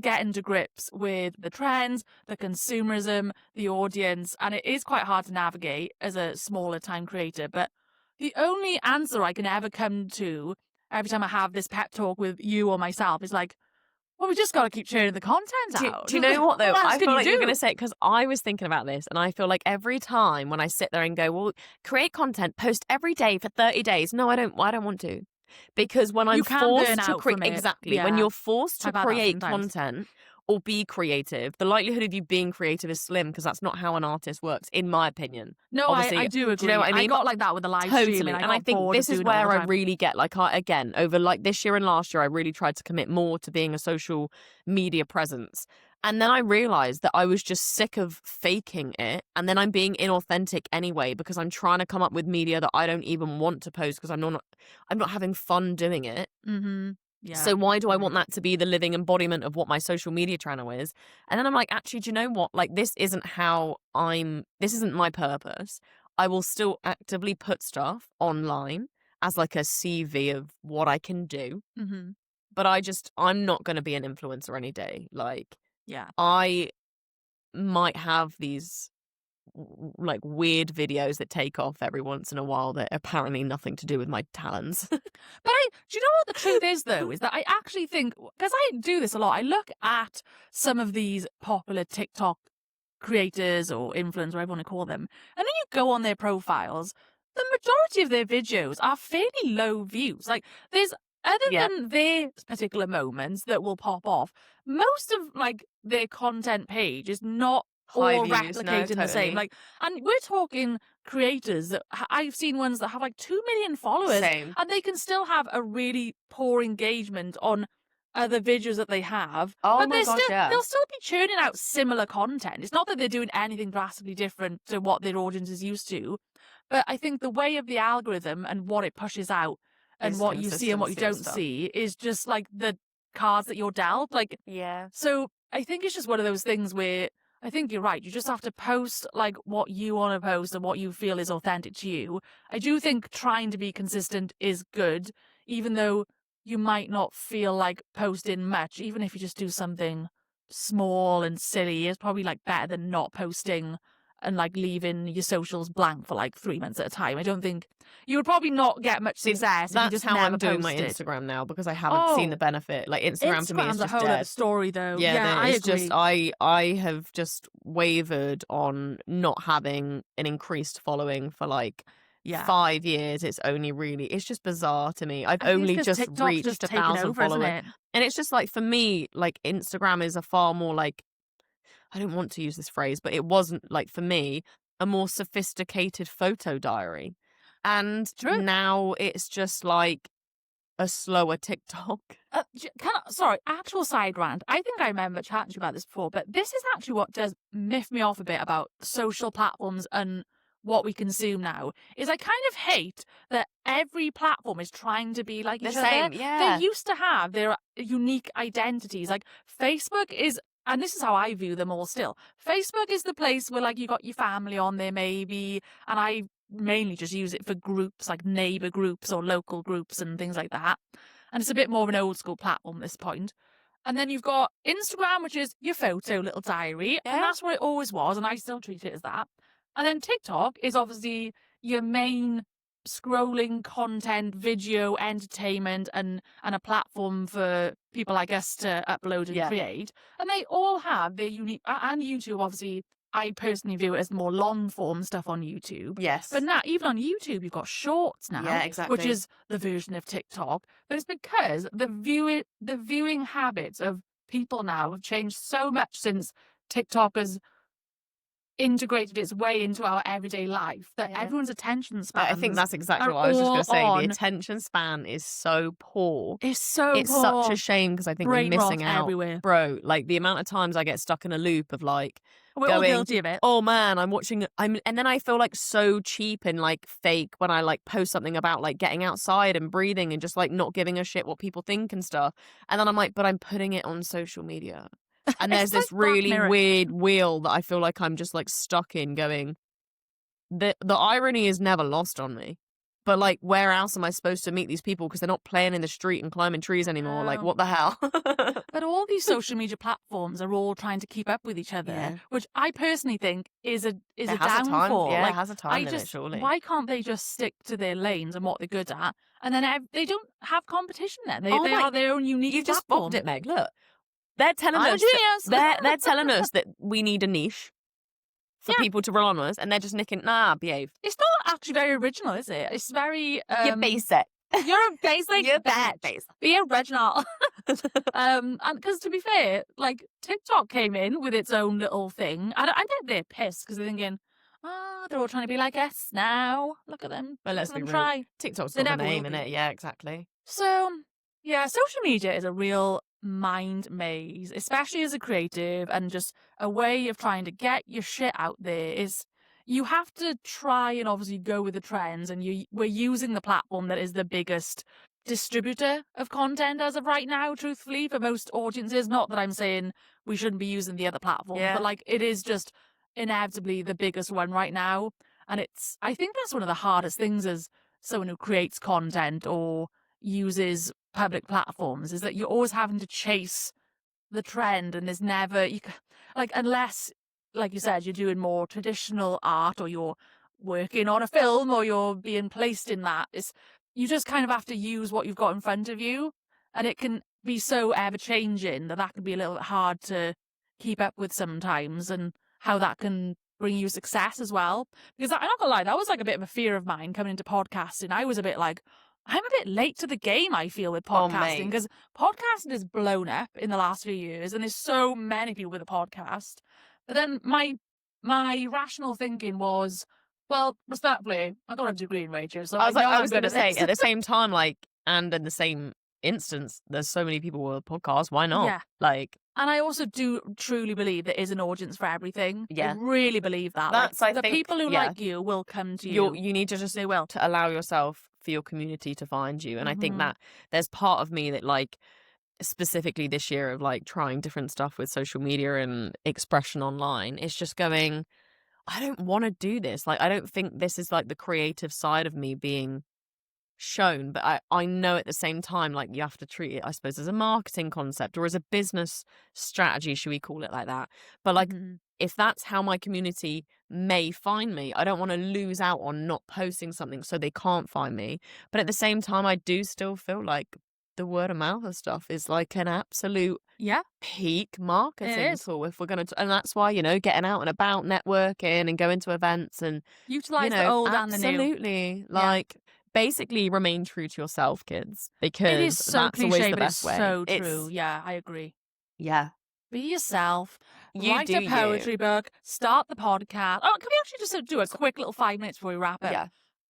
getting to grips with the trends, the consumerism, the audience. And it is quite hard to navigate as a smaller time creator. But the only answer I can ever come to every time I have this pep talk with you or myself is like, well, we just got to keep churning the content out. Do you know what, though? I feel like you're going to say it, because I was thinking about this, and I feel like every time when I sit there and go, well, create content, post every day for 30 days. No, I don't want to. Because when I'm forced to create, when you're forced to create content or be creative, the likelihood of you being creative is slim, because that's not how an artist works, in my opinion. No, I do agree. Do you know what I mean? I got like that with the live streaming. And I think this is where I really get like, again, over like this year and last year, I really tried to commit more to being a social media presence. And then I realized that I was just sick of faking it. And then I'm being inauthentic anyway, because I'm trying to come up with media that I don't even want to post, because I'm not having fun doing it. Mm-hmm. Yeah. So why do I want that to be the living embodiment of what my social media channel is? And then I'm like, actually, do you know what? Like, this isn't my purpose. I will still actively put stuff online as like a CV of what I can do. Mm-hmm. But I'm not going to be an influencer any day. Like, yeah, I might have these like weird videos that take off every once in a while that are apparently nothing to do with my talents. But do you know what the truth is, though, is that I actually think, because I do this a lot, I look at some of these popular TikTok creators or influencers, whatever you want to call them, and then you go on their profiles, the majority of their videos are fairly low views. Like, there's, other than their particular moments that will pop off, most of like their content page is not all replicating the same. Like, and we're talking creators that I've seen ones that have like 2 million followers, and they can still have a really poor engagement on other videos that they have. Oh, but they'll still be churning out similar content. It's not that they're doing anything drastically different to what their audience is used to, but I think the way of the algorithm and what it pushes out and what you see and what you don't see is just like the cards that you're dealt. Like, so I think it's just one of those things where I think you're right. You just have to post like what you want to post and what you feel is authentic to you. I do think trying to be consistent is good, even though you might not feel like posting much. Even if you just do something small and silly, it's probably like better than not posting and like leaving your socials blank for like 3 months at a time. I don't think you would probably not get much success. That's if you just how I'm doing posted. My Instagram now, because I haven't seen the benefit. Like, Instagram to me is just a whole other story, though. Yeah, I it's agree. just I have just wavered on not having an increased following for like 5 years. It's just bizarre to me. I've only just TikTok's reached just 1,000 over, followers, and it's just like, for me, like, Instagram is a far more like, I don't want to use this phrase, but it wasn't, like, for me, a more sophisticated photo diary. And now it's just like, a slower TikTok. Actual side rant. I think I remember chatting to you about this before, but this is actually what does miff me off a bit about social platforms and what we consume now. Is I kind of hate that every platform is trying to be like each other. Yeah. They used to have their unique identities. Like Facebook is, and this is how I view them all still. Facebook is the place where like you got your family on there maybe, and I mainly just use it for groups like neighbor groups or local groups and things like that. And it's a bit more of an old school platform at this point. And then you've got Instagram, which is your photo little diary. And that's what it always was. And I still treat it as that. And then TikTok is obviously your main scrolling content, video, entertainment, and a platform for people, I guess, to upload and create. And they all have their unique, and YouTube, obviously, I personally view it as more long form stuff on YouTube. Yes. But now, even on YouTube, you've got shorts now. Yeah, exactly. Which is the version of TikTok. But it's because the viewing habits of people now have changed so much since TikTok has integrated its way into our everyday life that everyone's attention span. I think that's exactly what I was just going to say. The attention span is so poor. It's poor. Such a shame because I think Brain we're missing rot out. everywhere. Bro, like the amount of times I get stuck in a loop of like, we're all guilty of it. Oh man, I'm watching. And then I feel like so cheap and like fake when I like post something about like getting outside and breathing and just like not giving a shit what people think and stuff. And then I'm like, but I'm putting it on social media. And there's this really weird wheel that I feel like I'm just like stuck in going, the irony is never lost on me. But like, where else am I supposed to meet these people? Because they're not playing in the street and climbing trees anymore. Like, what the hell? But all these social media platforms are all trying to keep up with each other, which I personally think is a downfall. Yeah, like, it has a time limit, surely. Why can't they just stick to their lanes and what they're good at? And then they don't have competition then. They are their own unique You've platform. just bobbed it, Meg. Look. They're telling us they're telling us that we need a niche for people to rely on us, and they're just nicking. Nah, behave. It's not actually very original, is it? It's very you're basic. You're basic. You're bad, basic. Be original. And because to be fair, like TikTok came in with its own little thing. I bet they're pissed because they're thinking, they're all trying to be like us now. Look at them. Well, let's be real. Try. TikTok's got the name in it. Yeah, exactly. So yeah, social media is a real mind maze, especially as a creative, and just a way of trying to get your shit out there. Is you have to try and obviously go with the trends, and we're using the platform that is the biggest distributor of content as of right now, truthfully, for most audiences. Not that I'm saying we shouldn't be using the other platforms, but like it is just inevitably the biggest one right now. And I think that's one of the hardest things as someone who creates content or uses public platforms, is that you're always having to chase the trend, and there's never unless, like you said, you're doing more traditional art or you're working on a film or you're being placed in that. You just kind of have to use what you've got in front of you, and it can be so ever changing that can be a little bit hard to keep up with sometimes, and how that can bring you success as well. Because I'm not gonna lie, that was like a bit of a fear of mine coming into podcasting. I was a bit like, I'm a bit late to the game, I feel, with podcasting, because podcasting has blown up in the last few years, and there's so many people with a podcast. But then my rational thinking was, well, respectfully, I got a degree in radio, so I was going to say, at the same time, like, and in the same instance, there's so many people with a podcast, why not? Yeah. Like, and I also do truly believe there is an audience for everything. Yeah. I really believe that. That's, like, I the think, people who like you will come to you. You need to just to allow yourself for your community to find you. And I think that there's part of me that, like, specifically this year of like trying different stuff with social media and expression online, it's just going, I don't want to do this. Like, I don't think this is like the creative side of me being shown, but I know at the same time, like, you have to treat it, I suppose, as a marketing concept or as a business strategy, should we call it like that? But like, if that's how my community may find me, I don't want to lose out on not posting something so they can't find me. But at the same time, I do still feel like the word of mouth and stuff is like an absolute peak marketing tool if we're going to, and that's why, getting out and about, networking and going to events and utilize the old and the new. Absolutely. Like, basically remain true to yourself, kids, because it is so that's cliche, always the but best way. So true. Yeah, I agree. Yeah. Be yourself. You write a poetry book. Start the podcast. Oh, can we actually just do a quick little 5 minutes before we wrap up? Yeah.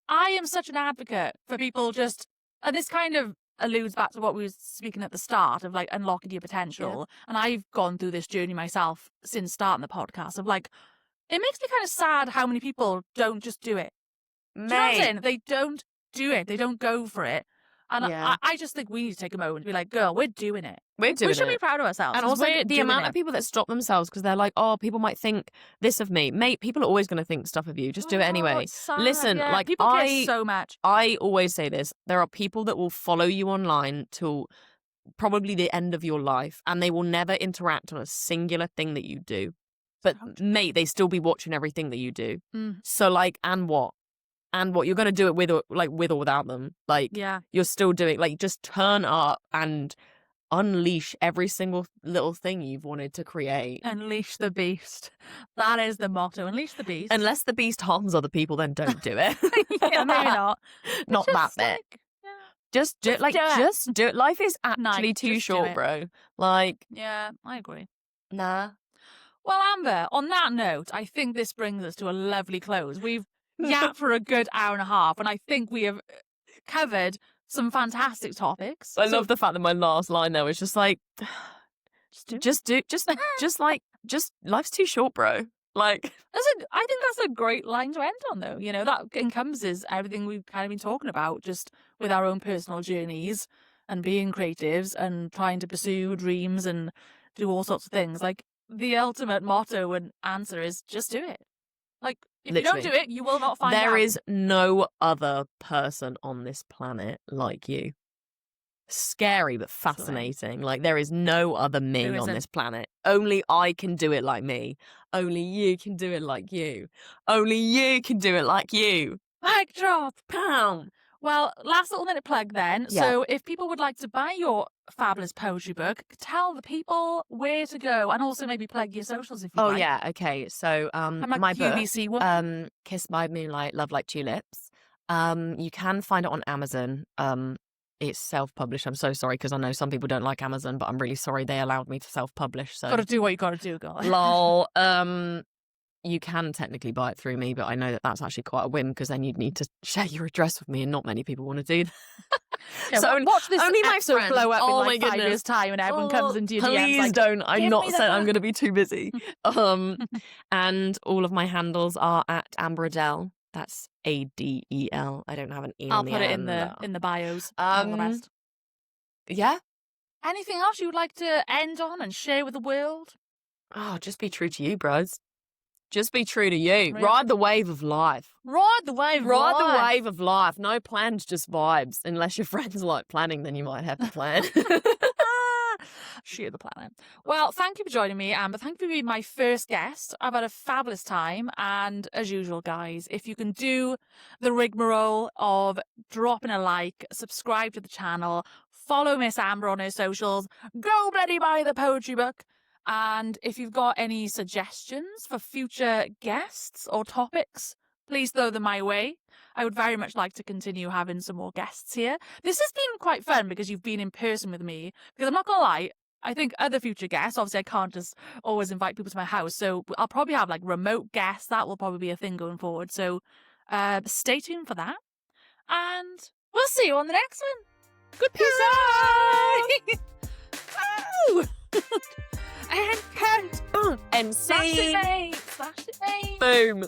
I am such an advocate for people and this kind of alludes back to what we were speaking at the start of like unlocking your potential. Yeah. And I've gone through this journey myself since starting the podcast of like, it makes me kind of sad how many people don't just do it. Do you know what I'm saying? They don't do it. They don't go for it. And I just think we need to take a moment to be like, girl, we're doing it. We should be proud of ourselves. And also the amount of people that stop themselves because they're like, oh, people might think this of me. Mate, people are always going to think stuff of you. Just do it anyway. Listen, like people care so much. I always say this. There are people that will follow you online till probably the end of your life and they will never interact on a singular thing that you do. But mate, they still be watching everything that you do. So like, and what? And what you're going to do it with or without them. Like, you're still doing, like, just turn up and unleash every single little thing you've wanted to create. Unleash the beast. That is the motto. Unleash the beast. Unless the beast harms other people, then don't do it. Yeah, maybe not. Not that bit. Like, just do it. Like, just do it. Life is actually too short, bro. Like. Yeah, I agree. Nah. Well, Amber, on that note, I think this brings us to a lovely close. We've yapped for a good hour and a half, and I think we have covered some fantastic topics. I love the fact that my last line there was just like, just life's too short, bro. Like, I think that's a great line to end on, though. You know, that encompasses everything we've kind of been talking about, just with our own personal journeys and being creatives and trying to pursue dreams and do all sorts of things. Like, the ultimate motto and answer is just do it. Like, if literally. You don't do it, you will not find out. There is no other person on this planet like you. Scary but fascinating. Like, there is no other me on this planet. Only I can do it like me. Only you can do it like you. Only you can do it like you. Mic drop. Pow. Well, last little minute plug then. Yeah. So if people would like to buy your fabulous poetry book, tell the people where to go and also maybe plug your socials if you like. Oh, yeah. Okay. So like my QVC book, one. Kiss by Moonlight, Love Like Tulips. You can find it on Amazon. It's self-published. I'm so sorry because I know some people don't like Amazon, but I'm really sorry they allowed me to self-publish. So got to do what you got to do, girl. Lol. You can technically buy it through me, but I know that that's actually quite a whim because then you'd need to share your address with me, and not many people want to do that. Yeah, so watch this only episode blow up in like 5 years' time, and everyone comes into your DMs. Please like, don't. I'm not saying I'm going to be too busy. And all of my handles are at Amber Adel. That's Adel. I don't have an E. I'll on the put it end. in the bios. All the best. Yeah. Anything else you would like to end on and share with the world? Oh, just be true to you, bros. Just be true to you. Really? Ride the wave of life. Ride the wave of life. Ride the wave of life. No plans, just vibes. Unless your friends like planning, then you might have to plan. Sheer the planet. Well, thank you for joining me, Amber. Thank you for being my first guest. I've had a fabulous time. And as usual, guys, if you can do the rigmarole of dropping a like, subscribe to the channel, follow Miss Amber on her socials, go bloody buy the poetry book. And if you've got any suggestions for future guests or topics, please throw them my way. I would very much like to continue having some more guests here. This has been quite fun because you've been in person with me. Because I'm not going to lie, I think other future guests, obviously I can't just always invite people to my house. So I'll probably have like remote guests. That will probably be a thing going forward. So stay tuned for that. And we'll see you on the next one. Good peace out. And cut. MC. Slash it, mate. Slash it, mate. Boom.